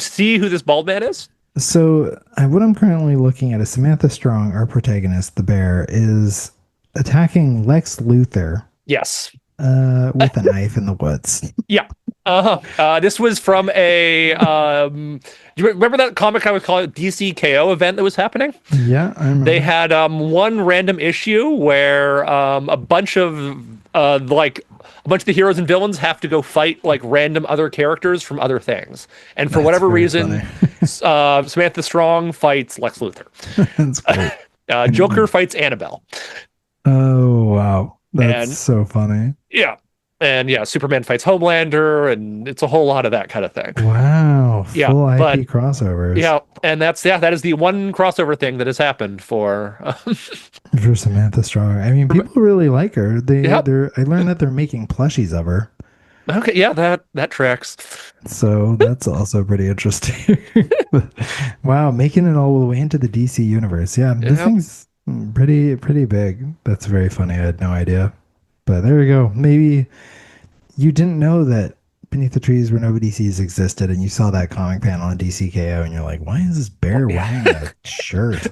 see who this bald man is? what I'm currently looking at is Samantha Strong, our protagonist, the bear, is attacking Lex Luthor Yes. with a knife in the woods. Yeah. This was from a do you remember that comic I was calling it DCKO event that was happening? Yeah, I They remember. had one random issue where a bunch of the heroes and villains have to go fight like random other characters from other things. And for That's whatever very reason, funny. Samantha Strong fights Lex Luthor. That's great. Joker fights Annabelle. Oh, wow. That's And so funny. yeah. And yeah, Superman fights Homelander, and it's a whole lot of that kind of thing. Wow. Yeah, Full but IP crossovers yeah, and that is the one crossover thing that has happened for for Samantha Strong. I mean, people really like her. yeah. I learned that they're making plushies of her. Okay, yeah, that tracks. So that's also pretty interesting. Wow, making it all the way into the DC universe. Yeah, this Yeah. thing's pretty big. That's very funny. I had no idea. But there you go. Maybe you didn't know that Beneath the Trees Where Nobody Sees existed, and you saw that comic panel on DCKO, and you're like, why is this Well, bear yeah. wearing a shirt?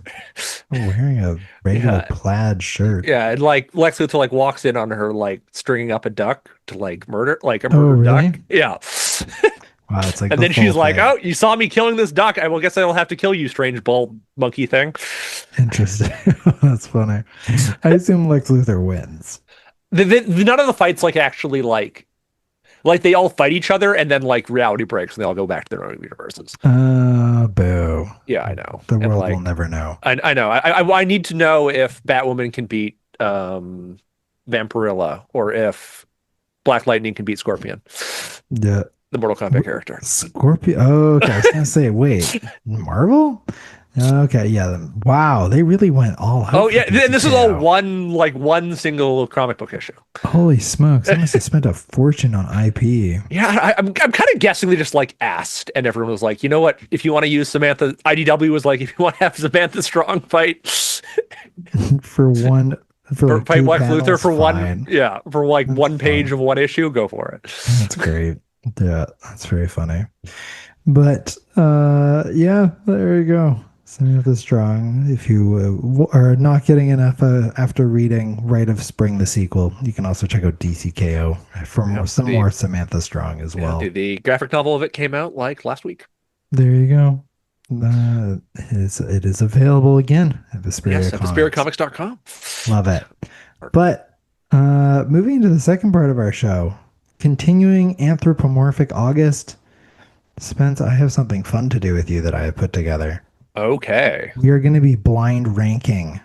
Wearing a regular Yeah. plaid shirt. Yeah, and like Lex Luthor like walks in on her like stringing up a duck to like murder like a Oh, murdered duck. really? Yeah. Wow, it's like And the then full she's like, thing. "Oh, you saw me killing this duck. I will guess I'll have to kill you, strange bald monkey thing." Interesting. That's funny. I assume Lex Luthor wins. None of the fights like actually like they all fight each other and then like reality breaks and they all go back to their own universes. Boo. Yeah, I know. The And world will like never know. I know. I need to know if Batwoman can beat Vampirilla or if Black Lightning can beat Scorpion, Yeah. the Mortal Kombat character. Scorpio. Oh, okay. I was gonna say, wait, Marvel? Okay, yeah. Wow, they really went all out. Oh for yeah, and this is all DCKO. one single comic book issue. Holy smokes! I must have spent a fortune on IP. Yeah, I'm kind of guessing they just like asked, and everyone was like, you know what? If you want to use Samantha, IDW was like, if you want to have Samantha Strong fight for one, for or like fight two Lex Luthor panels, for fine. for like That's one page fine. of one issue, go for it. That's great. Yeah, that's very funny. But yeah, there you go. Samantha Strong. If you are not getting enough after reading Rite of Spring, the sequel, you can also check out DCKO for Yeah, some more Samantha Strong as well. the graphic novel of it came out like last week. There you go. It is available again at Yes, Vesperia at Comics. thespiritcomics.com. Love it. But moving into the second part of our show, continuing Anthropomorphic August. Spence, I have something fun to do with you that I have put together. Okay. We are going to be blind ranking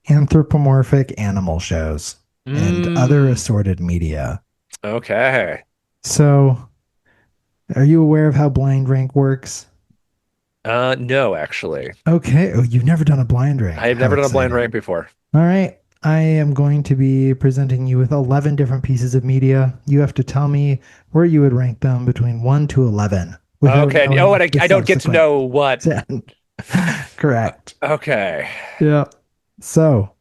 anthropomorphic animal shows and other Mm, assorted media. okay. So, are you aware of how blind rank works? No, actually. Okay. Oh, you've never done a blind rank. I have How never done a blind exciting. rank before. All right. I am going to be presenting you with 11 different pieces of media. You have to tell me where you would rank them between 1 to 11 without Okay. knowing Oh, and the I don't get to subsequent know what. 10. Correct. Okay. Yeah. So,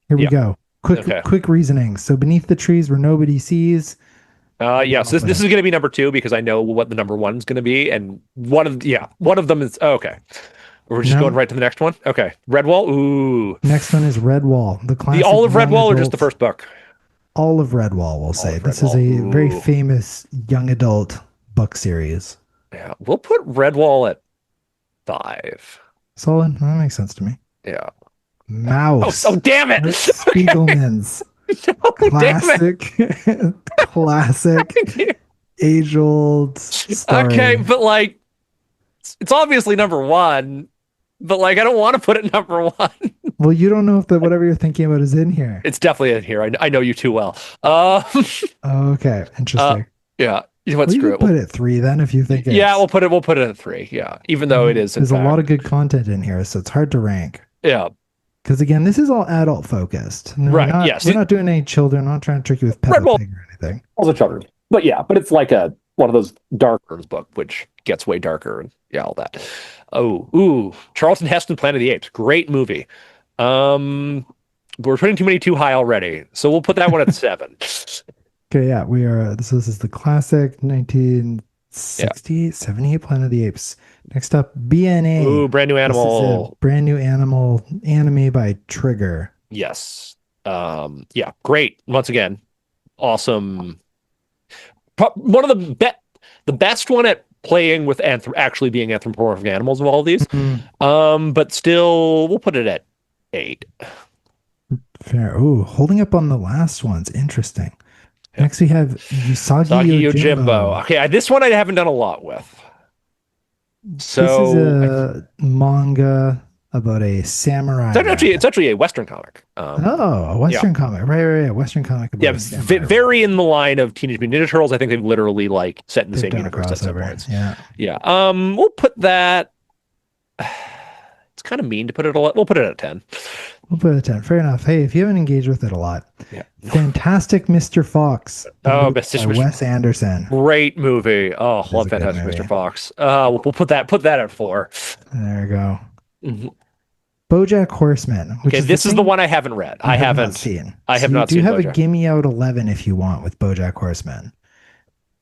here we Yeah. go. Okay. Quick reasoning. So, Beneath the Trees Where Nobody Sees. Yes, this is going to be number two because I know what the number one's going to be, and one of them is okay. We're just No. going right to the next one. Okay, Redwall. Ooh, Next one is Redwall, the the classic all of young Redwall or just the adult- first book? All of Redwall, we'll say. of This is Redwall. a very Ooh. famous young adult book series. Yeah, we'll put Redwall at 5. Solid. That makes sense to me. Yeah. Mouse. Oh, damn it! Spiegelman's No, damn it! classic, age-old story. Okay, but like, it's obviously number one, but like, I don't want to put it number one. Well, you don't know if whatever you're thinking about is in here. It's definitely in here. I know you too well. Okay, interesting. Yeah. You know what? Well, you Screw could it. put it 3 then if you think Yeah, it's. we'll put it at 3. Yeah, even though it is in There's a lot fact. of good content in here, so it's hard to rank. Yeah. Because again, this is all adult focused. And Right. Yes. we're not doing any children. I'm not trying to trick you with Red Peppa Bull Pig or anything. also children. But yeah, but it's like a one of those darker book, which gets way darker and yeah, all that. Oh, ooh, Charlton Heston, Planet of the Apes, great movie. We're putting too many too high already, so we'll put that one at 7. Okay, yeah, we are. This is the classic Yeah. 1968, 78 Planet of the Apes. Next up, BNA. Ooh, brand new This is a animal. brand new animal anime by Trigger. Yes. Yeah, great. Once again, awesome. One of the best one at playing with actually being anthropomorphic animals of all of these. But still, we'll put it at 8. Fair. Ooh, holding up on the last one's interesting. Yeah. Next, we have Usagi Yojimbo. Okay, this one I haven't done a lot with. So this is a manga about a samurai. It's actually a Western comic. A Western comic, right. Western comic. About Very in the line of Teenage Mutant Ninja Turtles. I think they've literally like set in the same universe at some points. Yeah. We'll put that. It's kind of mean to put it a lot. We'll put it at 10. We'll put it at 10. Fair enough. Hey, if you haven't engaged with it a lot, yeah. Fantastic Mr. Fox. Mr. Wes Anderson. Great movie. Oh, love Fantastic Mr. Fox. We'll put that at 4. There you go. Mm-hmm. BoJack Horseman. Okay, this is the one I haven't read. I haven't seen. I have not seen. You do have BoJack. a gimme out 11 if you want with BoJack Horseman.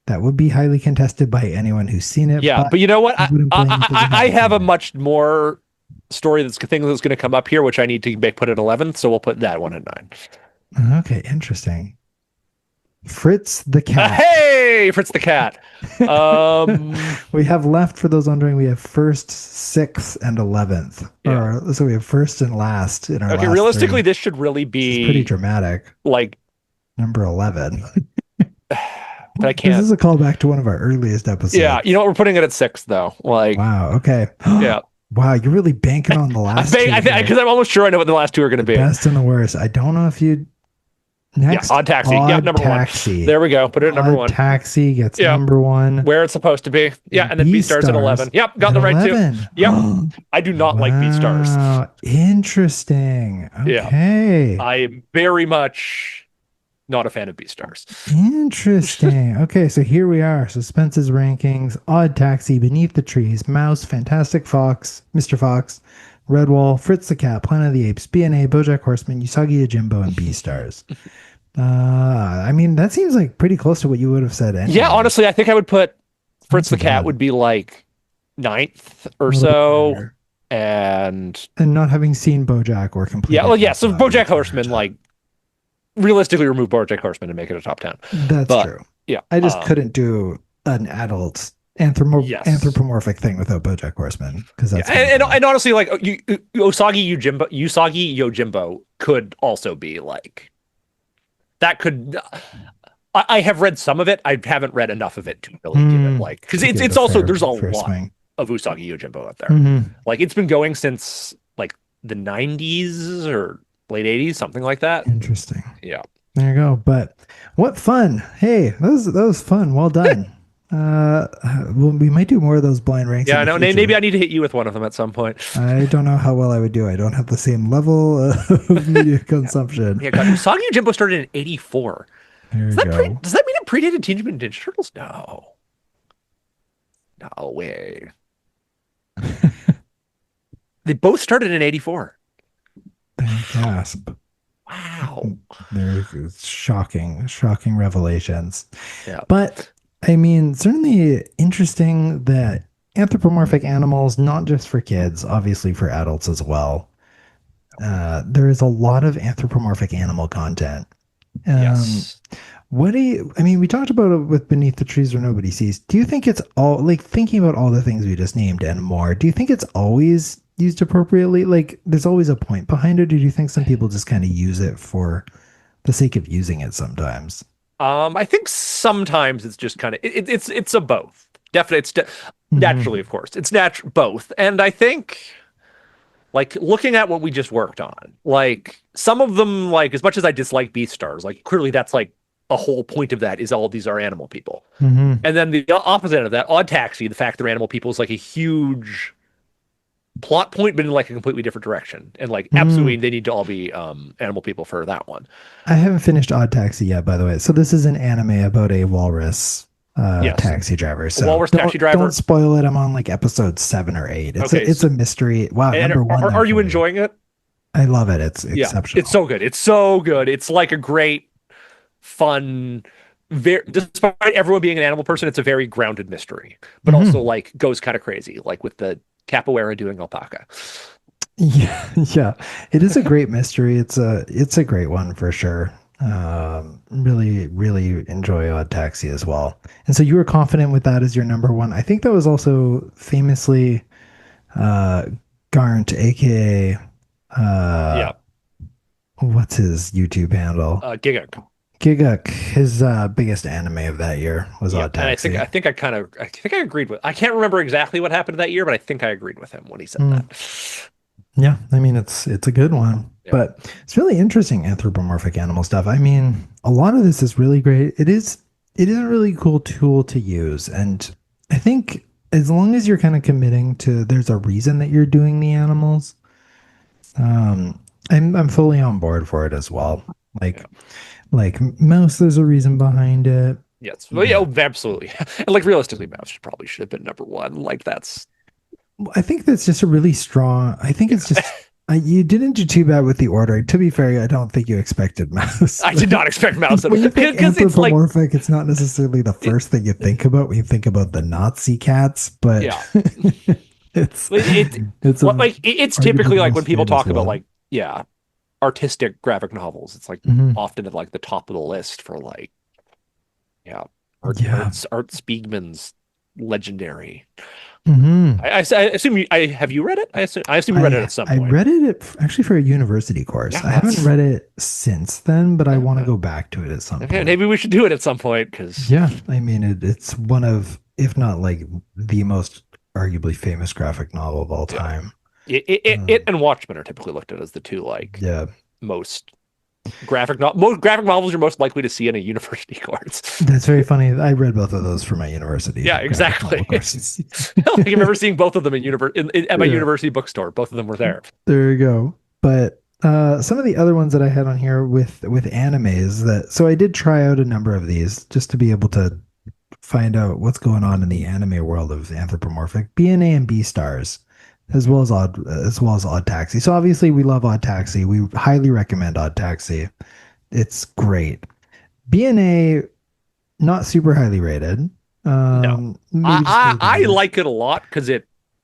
That would be highly contested by anyone who's seen it. Yeah, but you know what? I have a much more story that's going to come up here, which I need to put at 11. So we'll put that one at 9. Okay, interesting. Fritz the Cat. Hey, Fritz the Cat. We have left, for those wondering, we have 1st, 6th, and 11th. Yeah. So we have 1st and last in our. Okay, realistically, 3. This should really be pretty dramatic. Like number 11. But I can't. This is a callback to one of our earliest episodes. Yeah, you know what? We're putting it at 6 though. Like, wow. Okay. Yeah. Wow, you're really banking on the last. Because I'm almost sure I know what the last 2 are going to be. Best and the worst. I don't know if you. Next, Odd Taxi. Number Taxi. 1. There we go. Put it at number 1. Taxi gets number 1. Where it's supposed to be. Yeah, and then Beastars at 11. Yep, got the right 2. Yep. I do not like Beastars. Interesting. Okay. Yeah. I am very much not a fan of Beastars. Interesting. Okay, so here we are. Suspense's rankings: Odd Taxi, Beneath the Trees, Mouse, Fantastic Fox, Mr. Fox, Redwall, Fritz the Cat, Planet of the Apes, BNA, BoJack Horseman, Usagi Yojimbo, and Beastars. I mean, that seems like pretty close to what you would have said anyway. Yeah, honestly, I think I would put Fritz the Cat would be like 9th or so. And not having seen BoJack or completely. Yeah, well, yeah, so BoJack Horseman, like, realistically remove BoJack Horseman and make it a top 10. That's true. Yeah. I just couldn't do an adult anthropomorphic thing without BoJack Horseman, because that's and honestly, like, Usagi Yojimbo could also be like that. Could I have read some of it? I haven't read enough of it to really give it like, because it's also there's a lot of Usagi Yojimbo out there. Like, it's been going since like the 90s or late 80s, something like that. Interesting. Yeah. There you go. But what fun. Hey, that was fun. Well done. Well, we might do more of those blind ranks. Yeah, I know. Maybe I need to hit you with one of them at some point. I don't know how well I would do. I don't have the same level of media consumption. Yeah, God, Usagi Yojimbo started in 84. Does that mean it predated Teenage Mutant Ninja Turtles? No. No way. They both started in 84. Gasp. Wow. There's shocking revelations. Yeah. But I mean, certainly interesting that anthropomorphic animals, not just for kids, obviously for adults as well. There is a lot of anthropomorphic animal content. Yes. We talked about it with Beneath the Trees Where Nobody Sees. Do you think it's all, like, thinking about all the things we just named and more, do you think it's always used appropriately? Like, there's always a point behind it, or do you think some people just kind of use it for the sake of using it sometimes? I think sometimes it's just kind of it's a both. Definitely, naturally, of course, it's both. And I think, like, looking at what we just worked on, like, some of them, like, as much as I dislike Beastars, like, clearly that's like a whole point of that is all these are animal people. Hmm. And then the opposite of that, Odd Taxi, the fact they're animal people is like a huge plot point, but in like a completely different direction. And like absolutely they need to all be animal people for that one. I haven't finished Odd Taxi yet, by the way. So this is an anime about a walrus Yes. taxi driver. A So walrus taxi driver. don't spoil it. I'm on like episode 7 or 8. Okay. It's a mystery. Wow, And number one. are you enjoying it? I love it. It's Yeah. exceptional. It's so good. It's so good. It's like a great, fun, very despite everyone being an animal person, it's a very grounded mystery, but also like goes kind of crazy, like with the capoeira doing alpaca. Yeah, yeah. It is a great mystery. It's a great one for sure. Really, really enjoy Odd Taxi as well. And so you were confident with that as your number one. I think that was also famously Garnt, aka Yeah. what's his YouTube handle? Gigak. Giguk. His biggest anime of that year was Odd And Taxi. I think I agreed with. I can't remember exactly what happened that year, but I think I agreed with him when he said that. Yeah, I mean it's a good one, Yeah. but it's really interesting anthropomorphic animal stuff. I mean, a lot of this is really great. It is a really cool tool to use, and I think as long as you're kind of committing to there's a reason that you're doing the animals, I'm fully on board for it as well. Like mouse, there's a reason behind it. Yes. Well, yeah, absolutely. And like realistically, Mouse probably should have been number one. Like that's. I think that's just a really strong. I think it's just you didn't do too bad with the order. To be fair, I don't think you expected mouse. I did not expect Mouse When you think because it's like anthropomorphic, it's not necessarily the first thing you think about when you think about the Nazi cats, but yeah. it's It's a like it's arguably typically like when most people famous talk about one. like artistic graphic novels. It's like Mhm. often at like the top of the list for like yeah Yeah. Art Spiegman's legendary. Mhm. I assume have you read it? I assume you read it at some point. I read it actually for a university course. Yeah, I haven't that's- read it since then, but I want to Okay. go back to it at some Okay, point. maybe we should do it at some point because Yeah, I mean it's one of, if not like the most arguably famous graphic novel of all Yeah. time. it and Watchmen are typically looked at as the two like Yeah, most most graphic novels you're most likely to see in a university course. that's very funny. I read both of those for my university. Yeah, graphic exactly. novel courses. I remember seeing both of them at my Yeah. university bookstore. Both of them were there. There you go. But some of the other ones that I had on here with animes that, so I did try out a number of these just to be able to find out what's going on in the anime world of anthropomorphic BNA and B stars, as well as Odd Taxi. So obviously we love Odd Taxi. We highly recommend Odd Taxi. It's great. BNA not super highly rated. No. maybe just I maybe- like it a lot because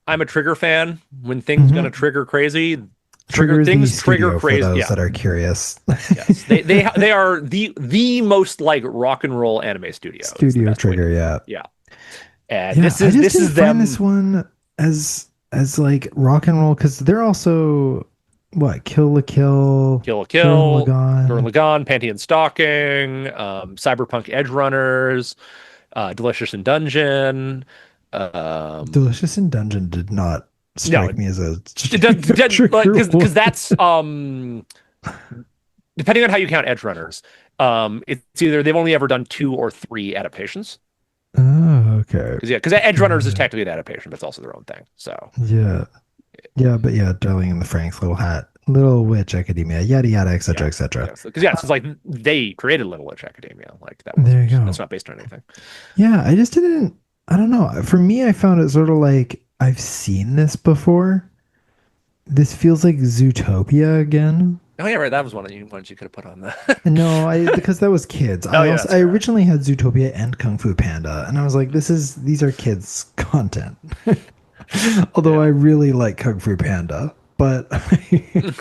I'm a Trigger fan. When things Mhm. gonna trigger crazy, Trigger is the things trigger studio crazy. for those Yeah. that are curious. Yes. They are the most like rock and roll anime studio. is the Studio best way to- Trigger, yeah. Yeah. And Yeah, this I is just this didn't is find them. this one as like rock and roll because they're also what Kill la Kill, Kill la Gurren Kill, Lagann. Gurren Lagann, Pantheon Stalking, Cyberpunk Edge Runners, Delicious in Dungeon. Delicious in Dungeon did not strike me as a Trigger one. because that's depending on how you count Edge Runners. It's either they've only ever done 2 or 3 adaptations. Oh, okay. Because Edge Runners is technically an adaptation, but it's also their own thing. So Yeah, but yeah, Darling in the Franxx, Little Hat, Little Witch Academia, yada yada, etc., etc. because it's like they created Little Witch Academia. Like that. There you go. That's not based on anything. Yeah, I just didn't. I don't know. For me, I found it sort of like I've seen this before. This feels like Zootopia again. Oh yeah, right. That was one of the ones you could have put on the. No, because that was kids. Oh, yeah, that's I fair. originally had Zootopia and Kung Fu Panda, and I was like, these are kids content. Although I really like Kung Fu Panda, but I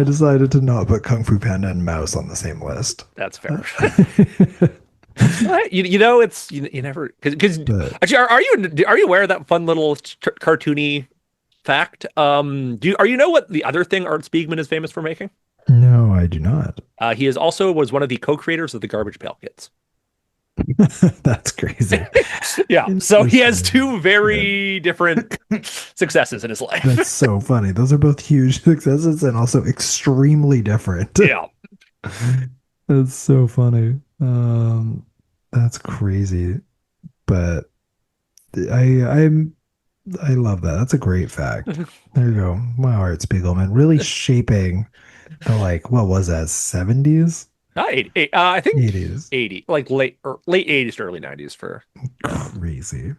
decided to not put Kung Fu Panda and Mouse on the same list. That's fair. You know, it's you never because But- actually are you aware of that fun little cartoony fact? Are you know what the other thing Art Spiegman is famous for making? No, I do not. He was one of the co-creators of the Garbage Pail Kids. That's crazy. Yeah, so he has 2 very different successes in his life. That's so funny. Those are both huge successes and also extremely different. Yeah, That's so funny. That's crazy. But I'm I love that. That's a great fact. There you go. Wow, Art Spiegelman really shaping the like what was that, 70s? I think 80s. 80, like late 80s to early 90s for Crazy.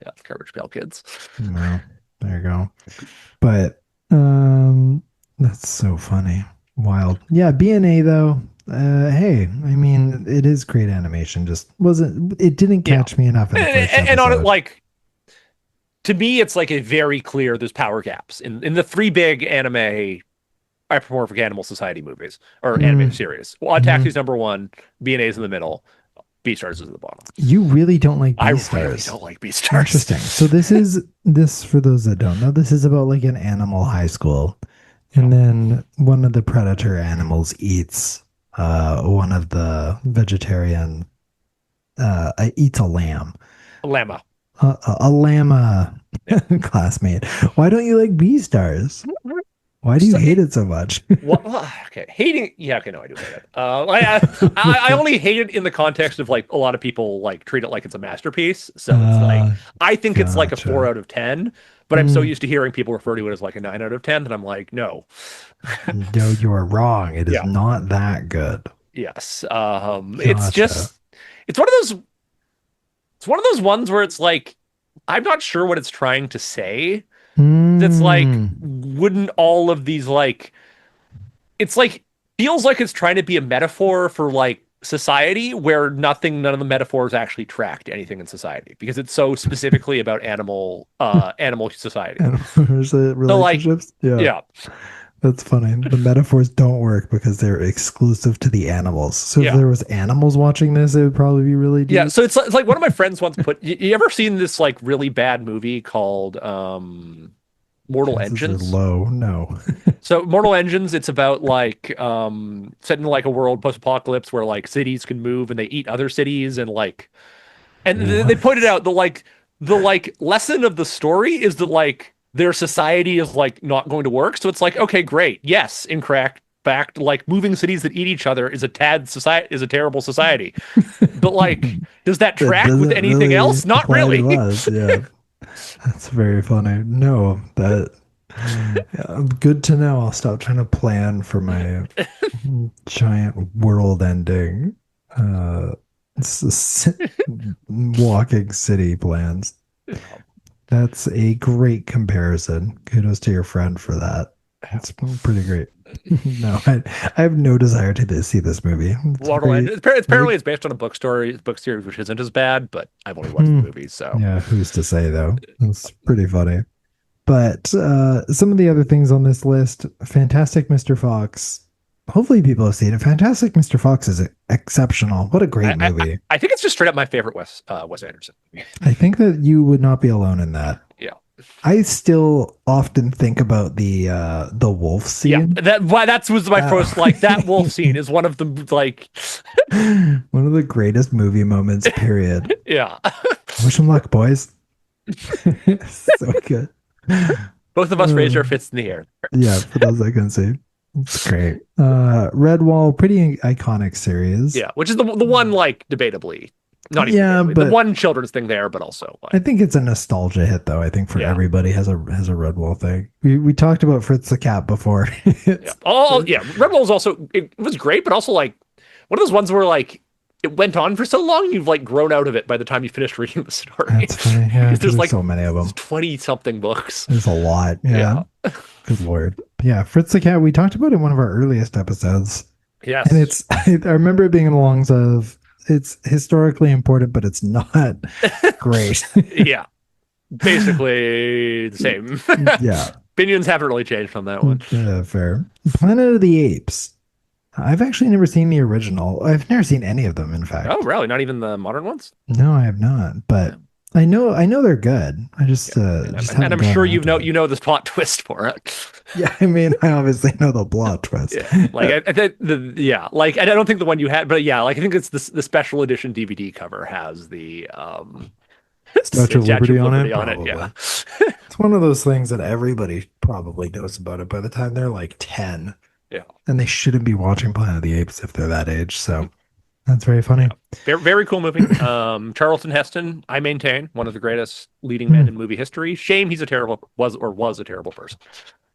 yeah, Garbage Pail Kids. Well, there you go. But um that's so funny. Wild. Yeah, B&A though. Hey, I mean, it is great animation. Just wasn't it didn't Yeah. catch me enough in the first And on it, episode. like, to me, it's like a very clear there's power gaps in the three big anime Anthropomorphic Animal Society movies or animated Mm, series. Well, mhm. Taxi's number one, B&A's in the middle, Beastars is at the bottom. You really don't like I really Beastars. don't like Beastars. Interesting. So this for those that don't know, this is about like an animal high school. Yeah. And then one of the predator animals eats one of the vegetarian eats a lamb. Llama. A llama Yeah. classmate. Why don't you like Beastars? Why do you So hate it so much? what? Okay, hating. Yeah, okay, no, I do hate it. I only hate it in the context of like a lot of people like treat it like it's a masterpiece. So it's like uh, I think it's like a four gotcha. out of 10, but I'm so Mm, used to hearing people refer to it as like a 9 out of 10 that I'm like, no. no, you are wrong. It is Yeah. not that good. Yes. It's Gotcha. just it's one of those it's one of those ones where it's like I'm not sure what it's trying to say. It's like Mm. wouldn't all of these like it's like feels like it's trying to be a metaphor for like society where none of the metaphors actually track to anything in society because it's so specifically about animal society. And there's So like relationships. Yeah, yeah, that's funny. The metaphors don't work because they're exclusive to the animals. So if yeah. there was animals watching this, it would probably be really Yeah, deep. so it's like one of my friends once put you ever seen this like really bad movie called Mortal Chances are Engines? low. No. So Mortal Engines, it's about like set in like a world post-apocalypse where like cities can move and they eat other cities and like and they pointed What? out the like lesson of the story is that like their society is like not going to work. So it's like, okay, great. Yes, incorrect. Fact, like moving cities that eat each other is a terrible society. But like, does that That track with doesn't anything really else? Not apply to really. us. Yeah, that's very funny. No, that yeah, good to know. I'll stop trying to plan for my giant world ending. Uh, walking city plans. That's a great comparison. Kudos to your friend for that. That's pretty great. No, I have no desire to see this movie. It's Mortal very, Engines. very. Apparently, it's based on a book series, which isn't as bad. But I've only watched the movie, so Yeah, who's to say though? It's pretty funny. But some of the other things on this list, Fantastic Mr. Fox. Hopefully, people have seen it. Fantastic Mr. Fox is exceptional. What a great movie. I think it's just straight up my favorite Wes Anderson. I think that you would not be alone in that. Yeah. I still often think about the wolf Yeah, scene. that was my first like that wolf scene is one of the like One of the greatest movie moments, period. yeah. Wish them luck, boys. So good. Both of us raised our fists in the air. Yeah, for those I can see. It's great. Redwall, pretty iconic series. Yeah, which is the one like debatably, not even Yeah, debatably, the but one children's thing there, but also I like think it's a nostalgia hit though. I think for yeah, everybody has a Redwall thing. We talked about Fritz the Cat before. yeah. Oh yeah, Red Bull was also it was great, but also like one of those ones where like it went on for so long you've like grown out of it by the time you finished reading the story. That's funny. Yeah, Because because there's there's like so many of them. 20 something books. There's a lot. Yeah. Yeah. Good lord. Yeah, Fritz the Cat. We talked about it in one of our earliest episodes, and Yes. it's. I remember it being in the longs of. It's historically important, but it's not great. Yeah. Basically the same. Yeah, Opinions haven't really changed on that one. fair. Planet of the Apes. I've actually never seen the original. I've never seen any of them, in Oh, fact. really? Not even the modern ones? No, I have not. But Yeah. I know they're good. I just And just and haven't I'm gone sure around to them. you know this plot twist for it. Yeah, I mean, I obviously know the plot twist. Yeah. Like I think yeah, like I don't think the one you had, but yeah, like I think it's the special edition DVD cover has the Statue of Statue Liberty of on it, Liberty on it. probably. Yeah. It's one of those things that everybody probably knows about it by the time they're like 10. Yeah. And they shouldn't be watching Planet of the Apes if they're that age. So that's very funny. Very, very cool movie. Charlton Heston, I maintain, one of the greatest leading men Hmm. in movie history. Shame he's a terrible was a terrible person.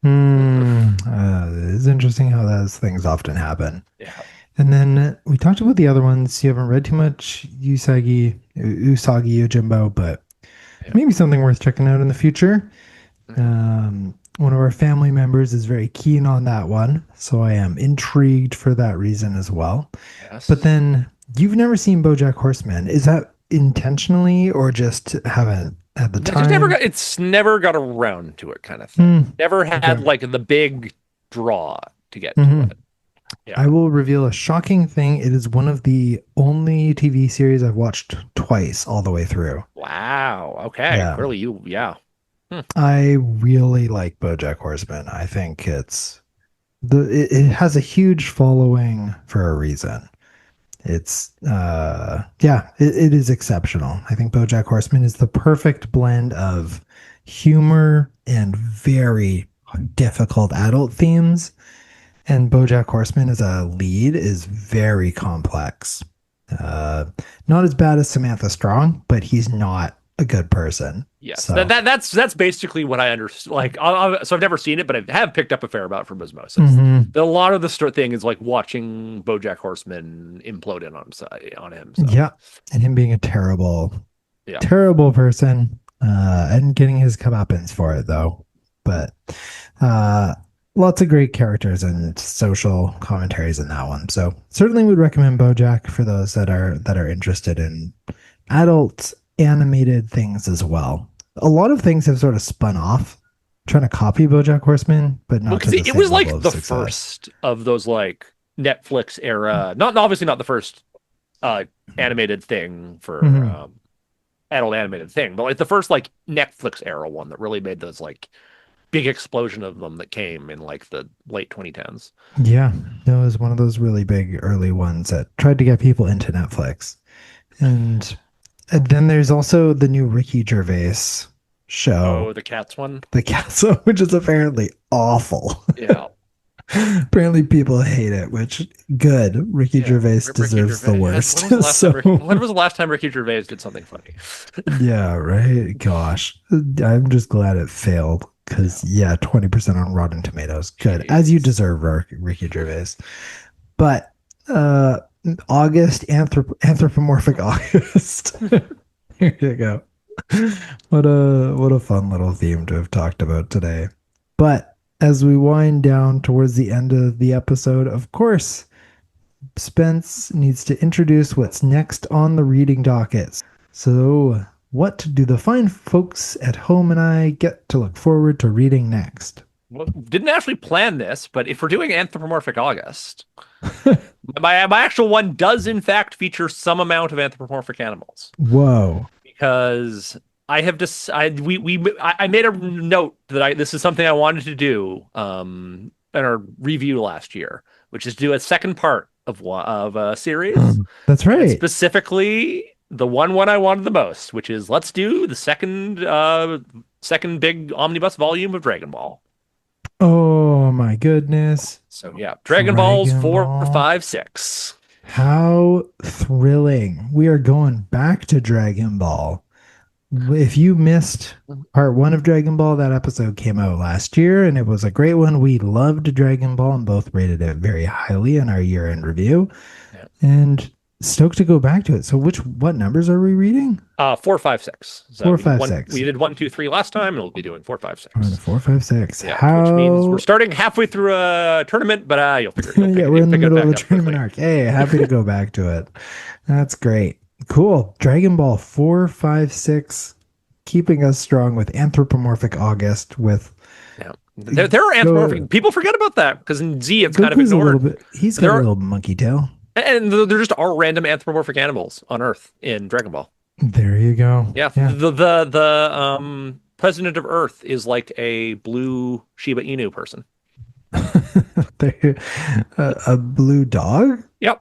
It's interesting how those things often happen. Yeah. And then we talked about the other ones. You haven't read too much Usagi Yojimbo, but Yeah. maybe something worth checking out in the future. One of our family members is very keen on that one, so I am intrigued for that reason as well. Yes. But then you've never seen BoJack Horseman. Is that intentionally or just haven't had the time? It's never got around to it kind of thing. Never had okay. like the big draw to get Mhm. to it. Yeah. I will reveal a shocking thing. It is one of the only TV series I've watched twice all the way through. Wow. Okay. Yeah. Clearly yeah. I really like BoJack Horseman. I think it has a huge following for a reason. It's it is exceptional. I think BoJack Horseman is the perfect blend of humor and very difficult adult themes. And BoJack Horseman as a lead is very complex. Not as bad as Samantha Strong, but he's not a good person. Yes, So, that's basically what I understand. Like, so I've never seen it, but I have picked up a fair amount from osmosis. A lot of the thing is like watching BoJack Horseman implode in on him. So. Yeah, and him being a terrible Yeah. terrible person, and getting his comeuppance for it though. But lots of great characters and social commentaries in that one. So certainly would recommend BoJack for those that are interested in adult animated things as well. A lot of things have sort of spun off trying to copy BoJack Horseman, but not to the it same was like level of the success. first of those like Netflix era, not obviously not the first animated thing for adult animated thing, but like the first like Netflix era one that really made those like big explosion of them that came in like the late 2010s. Yeah, it was one of those really big early ones that tried to get people into Netflix. And then there's also the new Ricky Gervais show. Oh, the Cats one? The Castle, which is apparently awful. Yeah. Apparently people hate it, which good. Ricky Gervais deserves the worst. When was the last time Ricky Gervais did something funny? Yeah, right. Gosh. I'm just glad it failed. Because 20% on Rotten Tomatoes. Good. As you deserve, Ricky Gervais. But August, anthropomorphic August. Here you go. What a fun little theme to have talked about today. But as we wind down towards the end of the episode, of course, Spence needs to introduce what's next on the reading docket. So, what do the fine folks at home and I get to look forward to reading next? Well, didn't actually plan this, but if we're doing Anthropomorphic August, my actual one does in fact feature some amount of anthropomorphic animals. Whoa! Because I have decided I made a note that this is something I wanted to do in our review last year, which is do a second part of a series. That's right. And specifically, the one I wanted the most, which is let's do the second big omnibus volume of Dragon Ball. Oh my goodness! So yeah, Dragon Balls 4, 5, 6. How thrilling! We are going back to Dragon Ball. If you missed part 1 of Dragon Ball, that episode came out last year and it was a great one. We loved Dragon Ball and both rated it very highly in our year-end review. Yeah. And stoked to go back to it. So what numbers are we reading? 4, 5, 6. So 4, 5, 6. We did 1, 2, 3 last time, and we'll be doing 4, 5, 6. 4, 5, 6. Yeah, which means we're starting halfway through a tournament, but you'll figure it out. We're in the middle of a tournament arc. Hey, happy to go back to it. That's great. Cool. Dragon Ball 4, 5, 6, keeping us strong with Anthropomorphic August with... Yeah. There are anthropomorphic... People forget about that, because in Z it's kind of ignored. He's got a little monkey tail. And there just are random anthropomorphic animals on Earth in Dragon Ball. There you go. Yeah. The president of Earth is like a blue Shiba Inu person. A blue dog? Yep.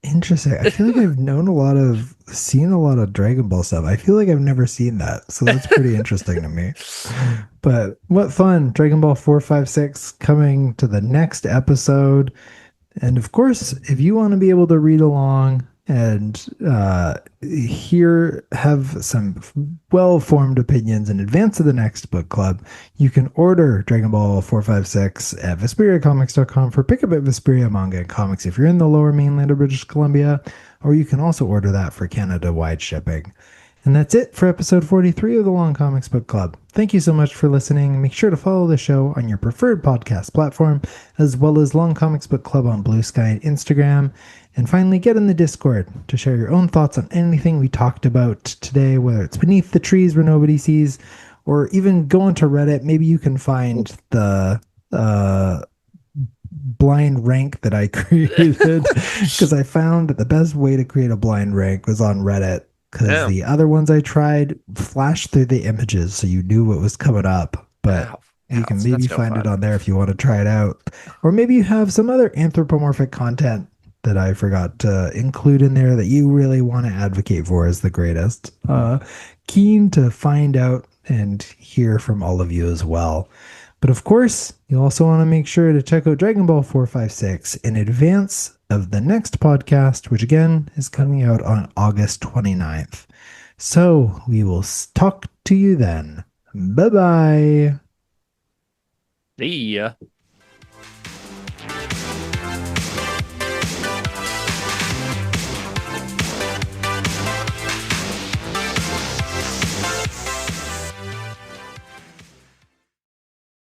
Interesting. I feel like I've seen a lot of Dragon Ball stuff. I feel like I've never seen that. So that's pretty interesting to me. But what fun. Dragon Ball 456 coming to the next episode. And of course, if you want to be able to read along and have some well-formed opinions in advance of the next book club, you can order Dragon Ball 456 at VesperiaComics.com for pickup at Vesperia Manga and Comics if you're in the lower mainland of British Columbia, or you can also order that for Canada-wide shipping. And that's it for episode 43 of the Long Comics Book Club. Thank you so much for listening. Make sure to follow the show on your preferred podcast platform, as well as Long Comics Book Club on Blue Sky and Instagram. And finally, get in the Discord to share your own thoughts on anything we talked about today, whether it's Beneath the Trees Where Nobody Sees, or even go onto Reddit. Maybe you can find the blind rank that I created, because I found that the best way to create a blind rank was on Reddit, because Yeah. the other ones I tried flashed through the images so you knew what was coming up. But Wow. you Yeah, can that's maybe no find it fun. on there if you want to try it out. Or maybe you have some other anthropomorphic content that I forgot to include in there that you really want to advocate for as the greatest. Keen to find out and hear from all of you as well. But of course, you also want to make sure to check out Dragon Ball 456 in advance of the next podcast, which again is coming out on August 29th. So we will talk to you then. Bye bye. See ya.